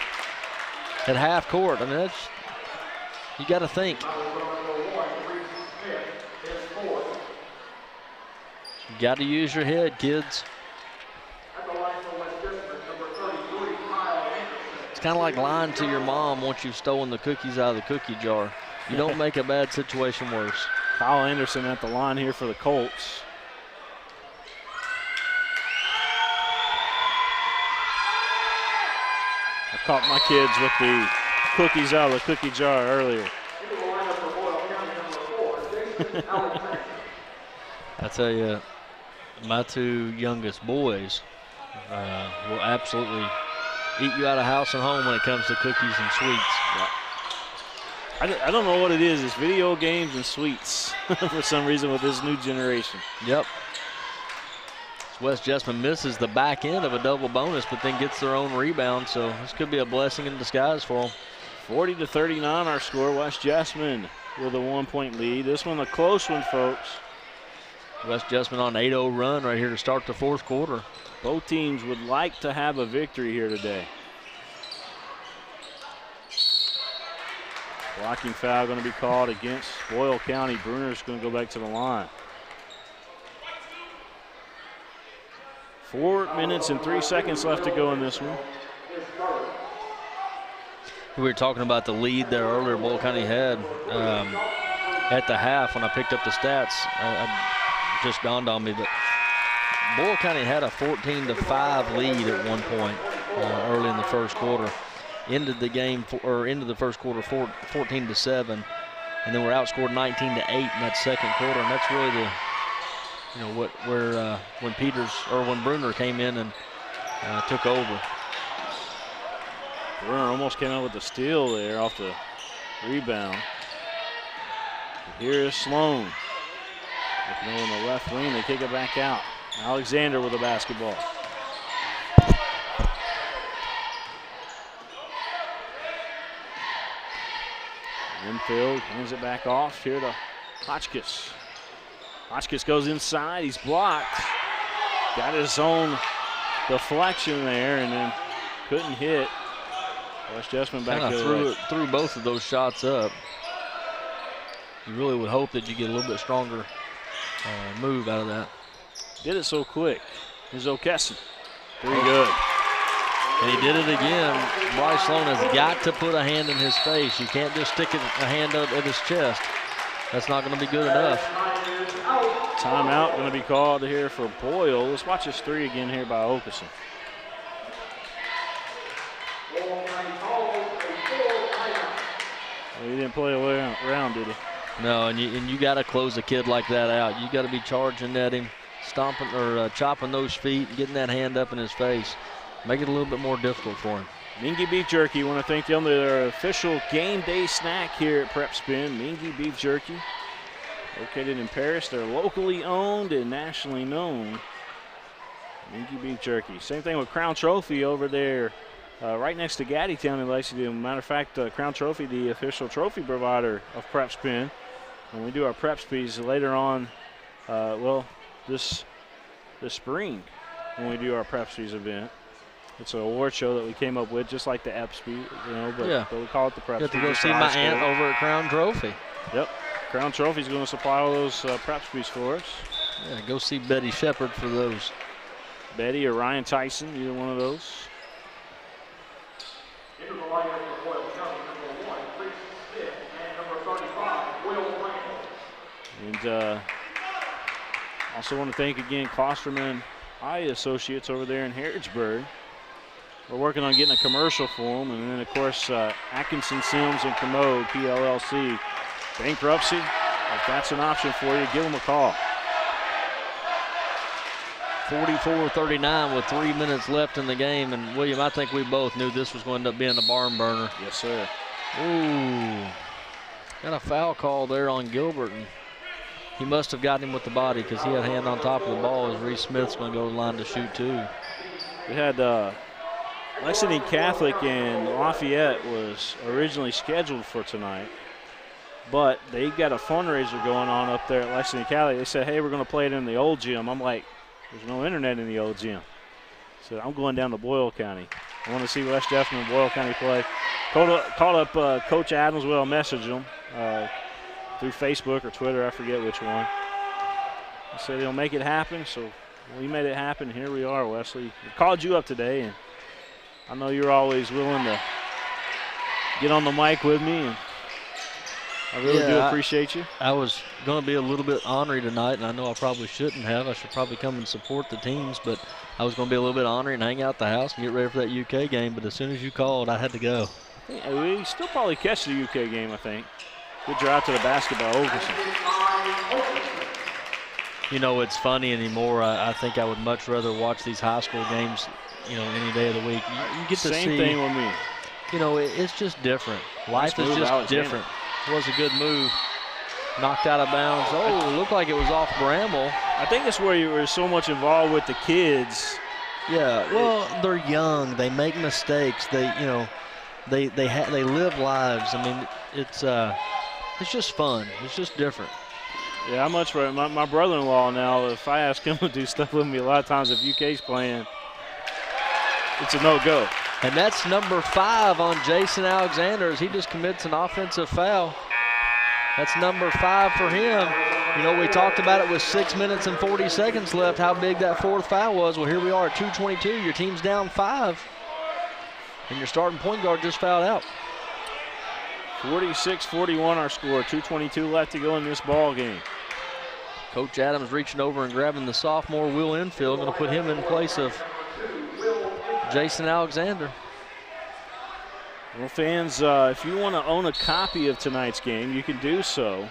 at half court. I mean, that's, you got to think. You got to use your head, kids. It's kind of like lying to your mom once you've stolen the cookies out of the cookie jar. You don't make a bad situation worse. Kyle Anderson at the line here for the Colts. I caught my kids with the cookies out of the cookie jar earlier. I tell you, my 2 youngest boys will absolutely eat you out of house and home when it comes to cookies and sweets. I don't know what it is. It's video games and sweets for some reason with this new generation. Yep. West Jessamine misses the back end of a double bonus, but then gets their own rebound, so this could be a blessing in disguise for them. 40-39 our score. West Jessamine with a 1-point lead. This one a close one, folks. West Jessamine on an 8-0 run right here to start the 4th quarter. Both teams would like to have a victory here today. Blocking foul going to be called against Boyle County. Bruner's going to go back to the line. 4 minutes and 3 seconds left to go in this one. We were talking about the lead there earlier Boyle County had at the half when I picked up the stats. It just dawned on me that Boyle County had a 14-5 lead at one point early in the first quarter. Ended the game, or into the first quarter 14-7, and then we're outscored 19-8 in that second quarter, and that's really the, you know, when when Bruner came in and took over. Bruner almost came out with the steal there off the rebound. Here is Sloan. Looking over in the left wing, they kick it back out. Alexander with the basketball. Infield, hands it back off here to Hotchkiss. Hotchkiss goes inside, he's blocked. Got his own deflection there, and then couldn't hit. West Jessamine back Kind to of threw both of those shots up. You really would hope that you get a little bit stronger move out of that. Did it so quick. Here's O'Kesson. Very good. And he did it again. Bryce Sloan has got to put a hand in his face. You can't just stick a hand up at his chest. That's not going to be good enough. Timeout going to be called here for Boyle. Let's watch this three again here by O'Kesson. Well, he didn't play around, did he? No, and you got to close a kid like that out. You got to be charging at him, stomping or chopping those feet, and getting that hand up in his face. Make it a little bit more difficult for him. Mingy Beef Jerky, want to thank them. Their official game day snack here at PrepSpin. Mingy Beef Jerky, located in Paris. They're locally owned and nationally known. Mingy Beef Jerky. Same thing with Crown Trophy over there, right next to Gaddytown in Lexington. Matter of fact, Crown Trophy, the official trophy provider of PrepSpin. When we do our PrepSpeeds later on, this spring, when we do our PrepSpeeds event. It's an award show that we came up with, just like the EPSP, but we call it the PrepSpeed. You have to go see my aunt over at Crown Trophy. Yep, Crown Trophy's going to supply all those PrepSpeeds for us. Yeah, go see Betty Shepard for those. Betty or Ryan Tyson, either one of those. And also want to thank again Klosterman Eye Associates over there in Harrodsburg. We're working on getting a commercial for them. And then, of course, Atkinson, Sims, and Commode, PLLC. Bankruptcy, if that's an option for you, give them a call. 44-39 with 3 minutes left in the game. And, William, I think we both knew this was going to end up being a barn burner. Yes, sir. Ooh. Got a foul call there on Gilbert. And he must have gotten him with the body because he had a hand on top of the ball as Reese Smith's going to go to the line to shoot too. We had Lexington Catholic and Lafayette was originally scheduled for tonight, but they got a fundraiser going on up there at Lexington Catholic. They said, hey, we're going to play it in the old gym. I'm like, there's no internet in the old gym. So I'm going down to Boyle County. I want to see West Jessamine and Boyle County play. Called up Coach Adams. Well, messaged him through Facebook or Twitter. I forget which one. He said he'll make it happen, so we made it happen. Here we are, Wesley. We called you up today, and I know you're always willing to get on the mic with me, and I really do appreciate you. I was going to be a little bit ornery tonight, and I know I probably shouldn't have. I should probably come and support the teams, but I was going to be a little bit ornery and hang out at the house and get ready for that UK game, but as soon as you called, I had to go. Yeah, we still probably catch the UK game, I think. Good drive to the basket by Ogerson. You know, it's funny anymore. I think I would much rather watch these high school games, any day of the week. You get to see. Same thing with me. It's just different. Life is just different. It was a good move. Knocked out of bounds. Oh, it looked like it was off Bramble. I think that's where you were so much involved with the kids. Yeah, well, they're young. They make mistakes. They live lives. I mean, it's just fun. It's just different. Yeah, I much rather my brother-in-law now. If I ask him to do stuff with me, a lot of times if UK's playing, it's a no-go. And that's number 5 on Jason Alexander as he just commits an offensive foul. That's number 5 for him. We talked about it with 6 minutes and 40 seconds left, how big that 4th foul was. Well, here we are at 2:22. Your team's down 5. And your starting point guard just fouled out. 46-41 our score. 2:22 left to go in this ball game. Coach Adams reaching over and grabbing the sophomore Will Enfield. Going to put him in place of Jason Alexander. Well, fans, if you want to own a copy of tonight's game, you can do so.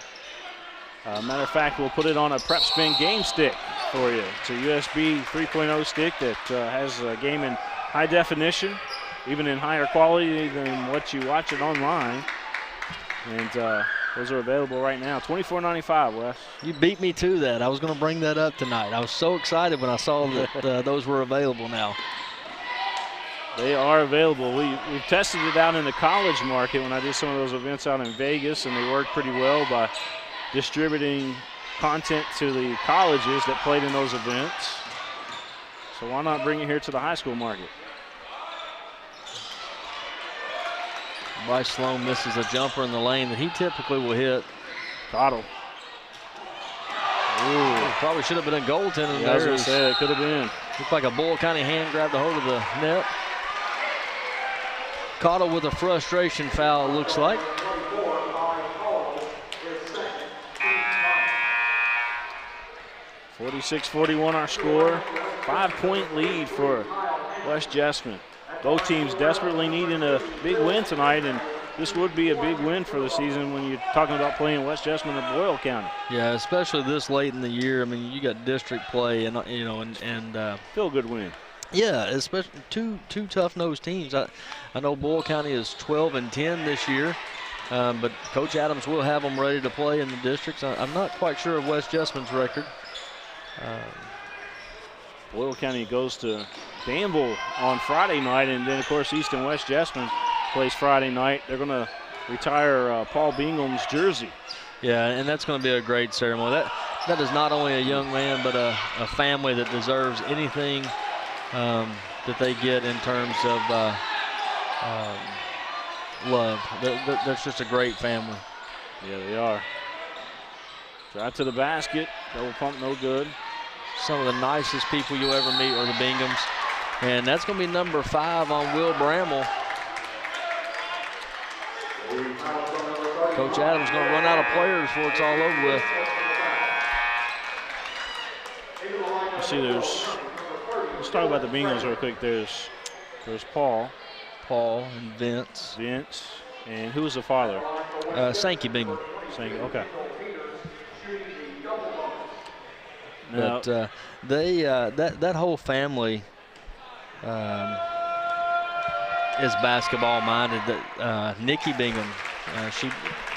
Matter of fact, we'll put it on a PrepSpin game stick for you. It's a USB 3.0 stick that has a game in high definition, even in higher quality than what you watch it online. And those are available right now. $24.95, Wes. You beat me to that. I was going to bring that up tonight. I was so excited when I saw that those were available now. They are available. We've tested it out in the college market when I did some of those events out in Vegas, and they worked pretty well by distributing content to the colleges that played in those events. So why not bring it here to the high school market? Bryce Sloan misses a jumper in the lane that he typically will hit. Cottle. Ooh, probably should have been a goaltender. Yeah, I was going to say, it could have been. Looked like a Boyle County hand grabbed a hold of the net. Cottle with a frustration foul, it looks like. (46-41) our score. 5-point lead for West Jessamine. Both teams desperately needing a big win tonight, and this would be a big win for the season when you're talking about playing West Jessamine and Boyle County. Yeah, especially this late in the year. I mean, you got district play, and still a good win. Yeah, especially two tough-nosed teams. I know Boyle County is 12-10 this year, but Coach Adams will have them ready to play in the districts. I'm not quite sure of West Jessamine's record. Boyle County goes to Danville on Friday night, and then, of course, East and West Jessamine plays Friday night. They're going to retire Paul Bingham's jersey. Yeah, and that's going to be a great ceremony. That is not only a young man, but a family that deserves anything that they get in terms of love. That's just a great family. Yeah, they are. Drive to the basket. Double pump, no good. Some of the nicest people you'll ever meet are the Binghams. And that's going to be number 5 on Will Bramble. Coach Adams going to run out of players before it's all over with. You see, let's talk about the Binghams real quick. There's Paul. Paul and Vince. And who was the father? Sankey Bingham. Sankey, okay. But that whole family is basketball minded. That Nikki Bingham,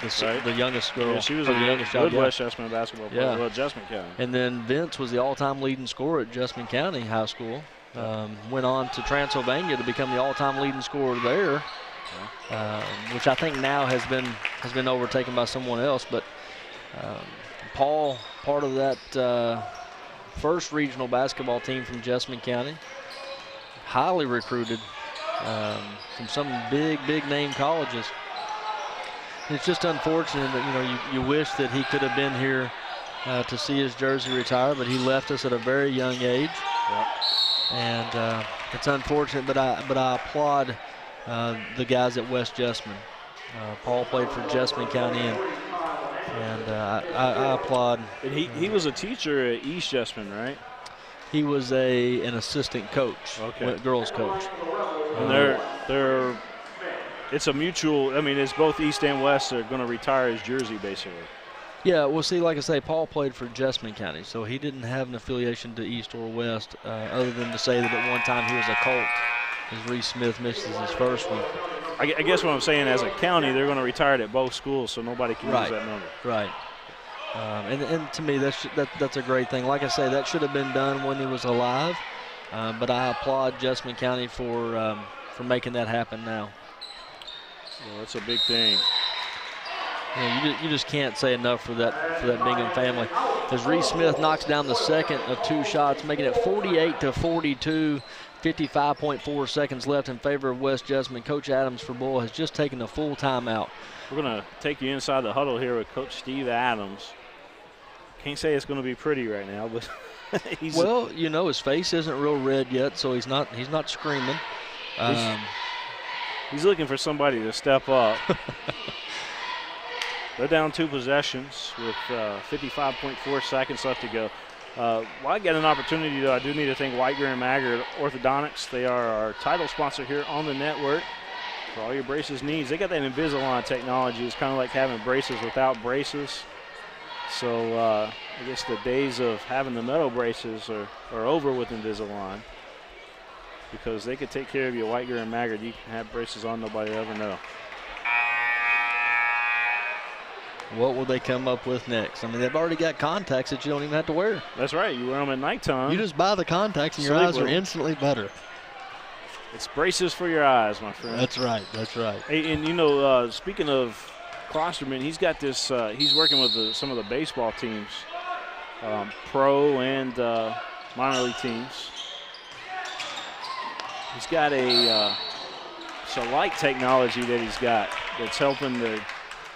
the youngest girl. Yeah, she was the youngest good West Jessamine basketball player. Yeah. Well, Jessamine County. And then Vince was the all-time leading scorer at Jessamine County High School. Went on to Transylvania to become the all-time leading scorer there, which I think now has been overtaken by someone else. But Paul, part of that first regional basketball team from Jessamine County, highly recruited from some big name colleges. It's just unfortunate that you wish that he could have been here to see his jersey retire, but he left us at a very young age. Yep. And it's unfortunate, but I applaud the guys at West Jessamine. Paul played for Jessamine County, and I applaud. And he was a teacher at East Jessamine, right? He was an assistant coach, girls coach. And it's a mutual. I mean, it's both East and West are going to retire his jersey, basically. Yeah, well, see, like I say, Paul played for Jessamine County, so he didn't have an affiliation to East or West, other than to say that at one time he was a Colt, as Reese Smith misses his first one. I guess what I'm saying, as a county, they're going to retire it at both schools, so nobody can use that number. Right. And to me, that's a great thing. Like I say, that should have been done when he was alive, but I applaud Jessamine County for making that happen now. Well, that's a big thing. Yeah, you just can't say enough for that Bingham family. As Reese Smith knocks down the second of 2 shots, making it 48-42. 55.4 seconds left in favor of West Jessamine. Coach Adams for Boyle has just taken a full timeout. We're going to take you inside the huddle here with Coach Steve Adams. Can't say it's going to be pretty right now, but well, his face isn't real red yet, so he's not screaming. He's looking for somebody to step up. They're down 2 possessions with 55.4 seconds left to go. While I get an opportunity, though, I do need to thank Greer and Maggard Orthodontics. They are our title sponsor here on the network for all your braces needs. They got that Invisalign technology. It's kind of like having braces without braces. So I guess the days of having the metal braces are over with Invisalign, because they could take care of you. Greer and Maggard, you can have braces on, nobody will ever know. What will they come up with next? I mean, they've already got contacts that you don't even have to wear. That's right. You wear them at nighttime. You just buy the contacts and your eyes are instantly better. It's braces for your eyes, my friend. That's right. That's right. Hey, and, speaking of Klosterman, he's got this, he's working with some of the baseball teams, pro and minor league teams. He's got a it's a light technology that he's got that's helping the,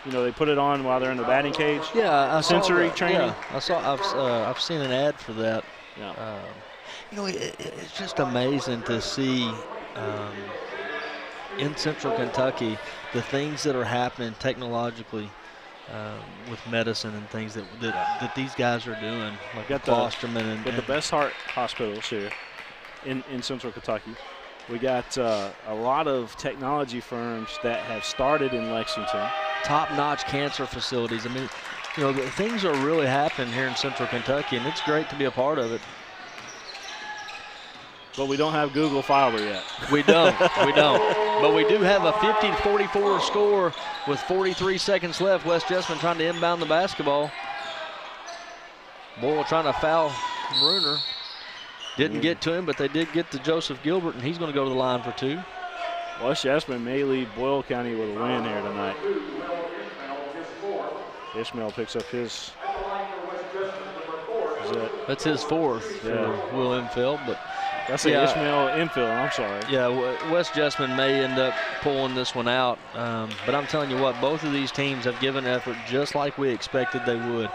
they put it on while they're in the batting cage. Yeah, sensory training. Yeah, I've seen an ad for that. Yeah. It's just amazing to see in Central Kentucky the things that are happening technologically with medicine and things that these guys are doing, like Klosterman and the best heart hospitals here in Central Kentucky. We got a lot of technology firms that have started in Lexington. Top-notch cancer facilities. I mean, things are really happening here in Central Kentucky, and it's great to be a part of it. But we don't have Google Fiber yet. We don't. But we do have a 50-44 score with 43 seconds left. West Jessamine trying to inbound the basketball. Boyle trying to foul Bruner. Didn't get to him, but they did get to Joseph Gilbert, and he's going to go to the line for 2. West Jessamine may lead Boyle County with a win here tonight. Ishmael picks up his. That's his 4th for Will Enfield, but that's Ishmael Enfield. I'm sorry. Yeah, West Jessamine may end up pulling this one out, but I'm telling you what, both of these teams have given effort just like we expected they would.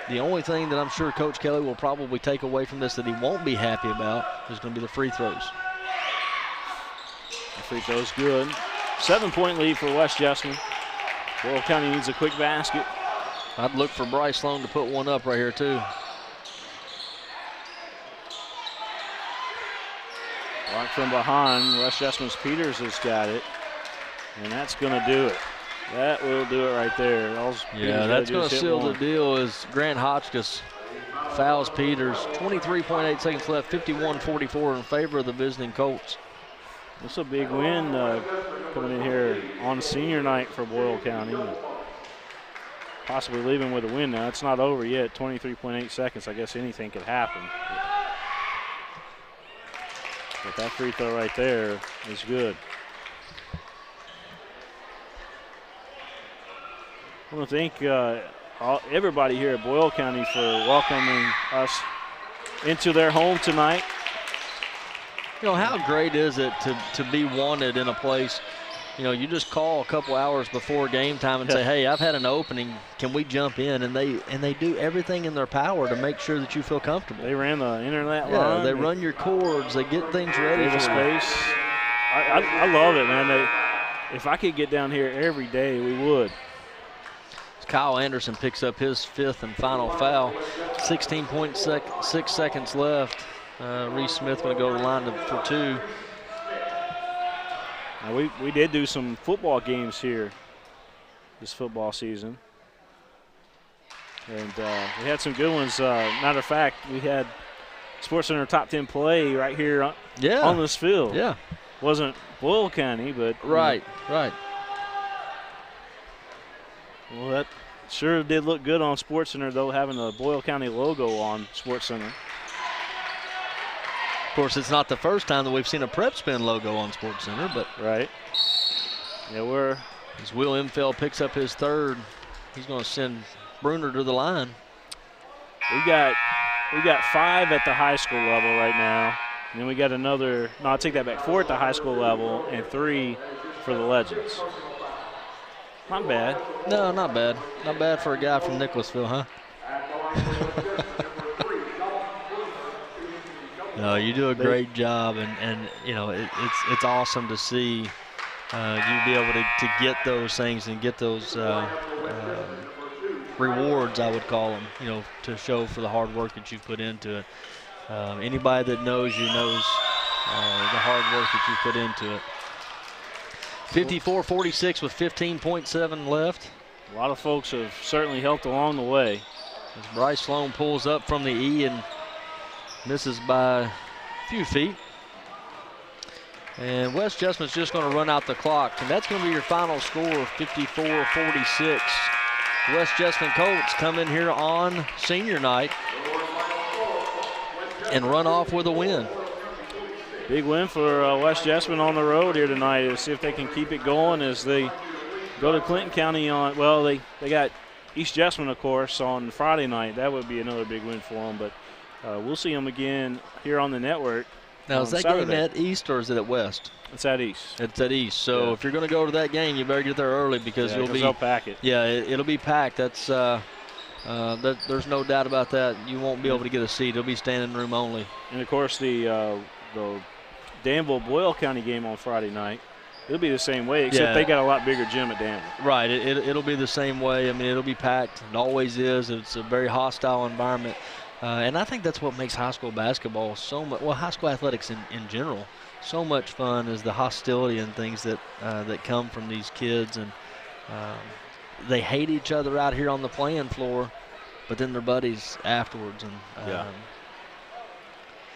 The only thing that I'm sure Coach Kelly will probably take away from this that he won't be happy about is going to be the free throws. The free throw's good. 7-point lead for West Jessamine. Boyle County needs a quick basket. I'd look for Bryce Sloan to put one up right here too. Blocked from behind. West Jessamine's Peters has got it. And that's going to do it. That will do it right there. That's going to seal the deal as Grant Hotchkiss fouls Peters. 23.8 seconds left, 51-44 in favor of the visiting Colts. It's a big win coming in here on senior night for Boyle County. Possibly leaving with a win now. It's not over yet. 23.8 seconds. I guess anything could happen. But that free throw right there is good. I want to thank everybody here at Boyle County for welcoming us into their home tonight. How great is it to be wanted in a place? You just call a couple hours before game time and say, hey, I've had an opening. Can we jump in? And they do everything in their power to make sure that you feel comfortable. They ran the internet line. Yeah, they run your cords. They get things ready for space. I love it, man. If I could get down here every day, we would. Kyle Anderson picks up his 5th and final foul. 16.6 seconds left. Reese Smith going to go to the line for 2. Now we did do some football games here this football season. And we had some good ones. Matter of fact, we had Sports Center Top 10 play right here on this field. Yeah. Wasn't Boyle County, but. Right. Well, that sure did look good on Sports Center, though, having the Boyle County logo on Sports Center. Of course, it's not the first time that we've seen a PrepSpin logo on Sports Center, but. Right. Yeah, as Will Enfield picks up his 3rd, he's going to send Bruner to the line. We got 5 at the high school level right now. And then we got another, no, I'll take that back, 4 at the high school level and 3 for the Legends. Not bad. No, not bad. Not bad for a guy from Nicholasville, huh? No, you do a great job, and it's awesome to see you be able to get those things and get those rewards, I would call them, to show for the hard work that you've put into it. Anybody that knows you knows the hard work that you put into it. 54-46 with 15.7 left. A lot of folks have certainly helped along the way. As Bryce Sloan pulls up from the E and misses by a few feet. And West Jessamine's just going to run out the clock. And that's going to be your final score, 54-46. West Jessamine Colts come in here on senior night and run off with a win. Big win for West Jessamine on the road here tonight to see if they can keep it going as they go to Clinton County on, well, they got East Jessamine, of course, on Friday night. That would be another big win for them, but we'll see them again here on the network Now, is that game at East or is it at West? It's at East. It's at East. So if you're going to go to that game, you better get there early because they'll pack it. Yeah, it'll be packed. That's there's no doubt about that. You won't be able to get a seat. It'll be standing room only. And of course, the Danville-Boyle County game on Friday night, it'll be the same way, except they got a lot bigger gym at Danville. Right. It'll be the same way. I mean, it'll be packed. It always is. It's a very hostile environment. And I think that's what makes high school basketball so much, well, high school athletics in general, so much fun is the hostility and things that come from these kids. And they hate each other out here on the playing floor, but then they're buddies afterwards. And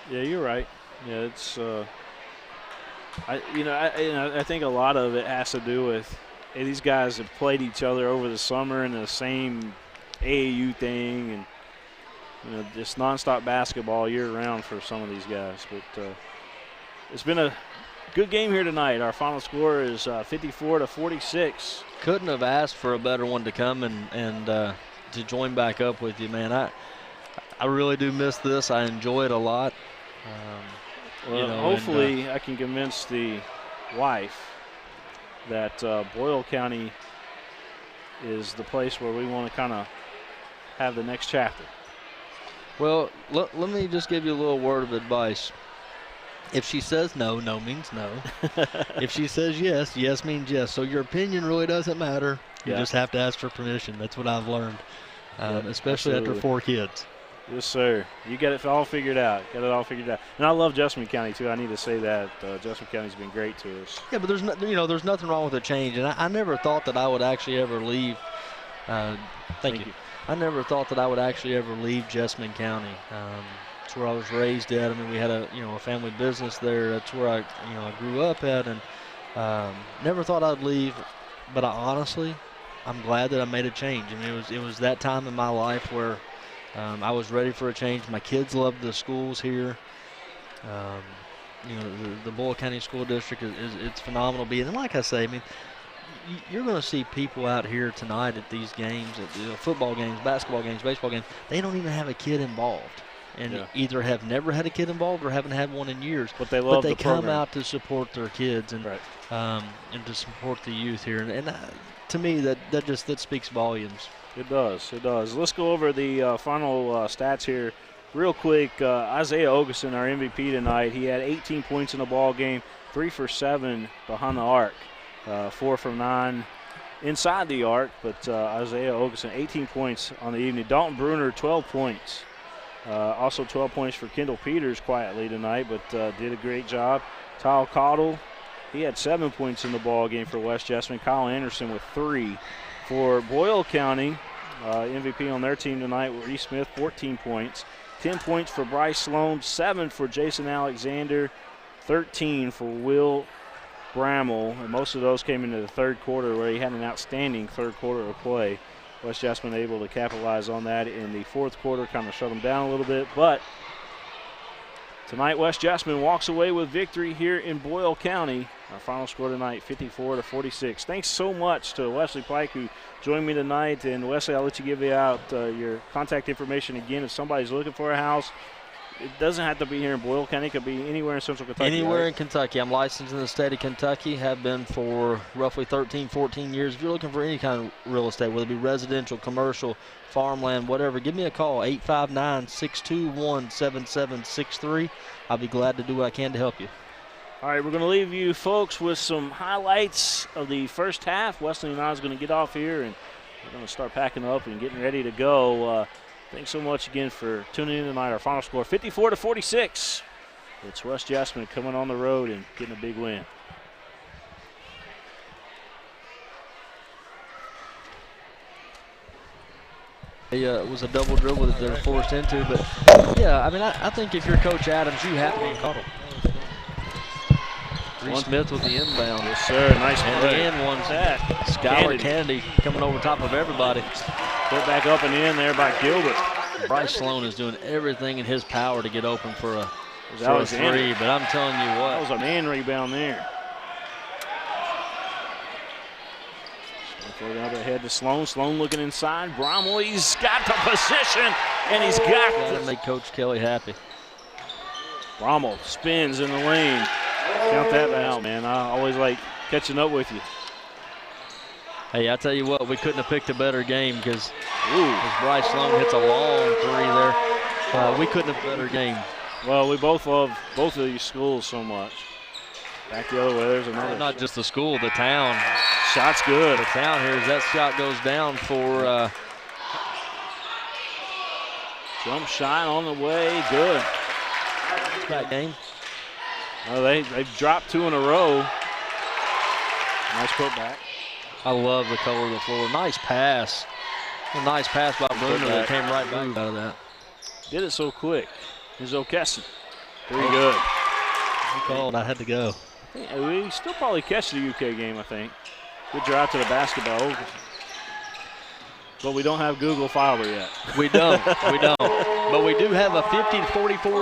yeah, you're right. Yeah, it's I think a lot of it has to do with these guys have played each other over the summer in the same AAU thing, and just nonstop basketball year-round for some of these guys. But it's been a good game here tonight. Our final score is 54-46. Couldn't have asked for a better one to come and to join back up with you, man. I really do miss this. I enjoy it a lot. Hopefully I can convince the wife that Boyle County is the place where we want to kind of have the next chapter. Well, let me just give you a little word of advice. If she says no, no means no. If she says yes, yes means yes. So your opinion really doesn't matter. You just have to ask for permission. That's what I've learned, especially after 4 kids. Yes, sir. You got it all figured out. And I love Jessamine County, too. I need to say that. Jessamine County's been great to us. Yeah, but there's nothing wrong with a change. And I never thought that I would actually ever leave. Thank you. I never thought that I would actually ever leave Jessamine County. It's where I was raised at. I mean, we had a family business there. That's where I grew up at, and never thought I'd leave. But I'm glad that I made a change. I mean, it was that time in my life where I was ready for a change. My kids loved the schools here. The Boyle County School District it's phenomenal being. And like I say, I mean, you're going to see people out here tonight at these games, at football games, basketball games, baseball games. They don't even have a kid involved, and either have never had a kid involved or haven't had one in years. But they love the program. Come out to support their kids and to support the youth here. And to me, that speaks volumes. It does. Let's go over the final stats here real quick. Isaiah Ogeson, our MVP tonight, he had 18 points in the ball game, 3 for 7 behind the arc. 4 from 9 inside the arc, but Isaiah Ogeson, 18 points on the evening. Dalton Bruner, 12 points. Also 12 points for Kendall Peters quietly tonight, but did a great job. Kyle Cottle, he had 7 points in the ball game for West Jessamine. Kyle Anderson with 3. For Boyle County, MVP on their team tonight, Reese Smith, 14 points. 10 points for Bryce Sloan, 7 for Jason Alexander, 13 for Will Bramall, and most of those came into the third quarter where he had an outstanding third quarter of play. West Jessamine able to capitalize on that in the fourth quarter, kind of shut them down a little bit. But tonight, West Jessamine walks away with victory here in Boyle County. Our final score tonight, 54-46. Thanks so much to Wesley Pike, who joined me tonight. And Wesley, I'll let you give out your contact information again if somebody's looking for a house. It doesn't have to be here in Boyle County. It could be anywhere in Central Kentucky. Anywhere in Kentucky. I'm licensed in the state of Kentucky, have been for roughly 13, 14 years. If you're looking for any kind of real estate, whether it be residential, commercial, farmland, whatever, give me a call, 859-621-7763. I'll be glad to do what I can to help you. All right, we're going to leave you folks with some highlights of the first half. Wesley and I is going to get off here, and we're going to start packing up and getting ready to go. Thanks so much again for tuning in tonight. Our final score, 54-46. It's West Jessamine coming on the road and getting a big win. It was a double dribble that they were forced into, but yeah, I mean, I think if you're Coach Adams, you have to be caught. Reese Smith with the inbound. Yes, sir. Nice and play. the end one's that. Skylar Kennedy coming over top of everybody. Put back up and in there by Gilbert. Bryce Sloan is doing everything in his power to get open for a Alexander. 3, but I'm telling you what. That was a man rebound there. Throw it ahead to Sloan. Sloan looking inside. Bramall, he's got the position, and he's got to make Coach Kelly happy. Rommel spins in the lane. Count that out, man. I always like catching up with you. Hey, I tell you what, we couldn't have picked a better game because Bryce Sloan hits a long three there. We couldn't have a better game. Well, we both love both of these schools so much. Back the other way, there's another. Not just the school, the town. Shot's good. The town here, as that shot goes down for jump shot on the way, good. That game. Well, they've dropped 2 in a row. Nice putback. I love the color of the floor. Nice pass. A nice pass by Bruner that came right back out of that. Did it so quick. Here's O'Kesson. Very good. He called. I had to go. We still probably catch the UK game, I think. Good drive to the basketball. But we don't have Google Fiber yet. We don't. We don't. But we do have a 50-44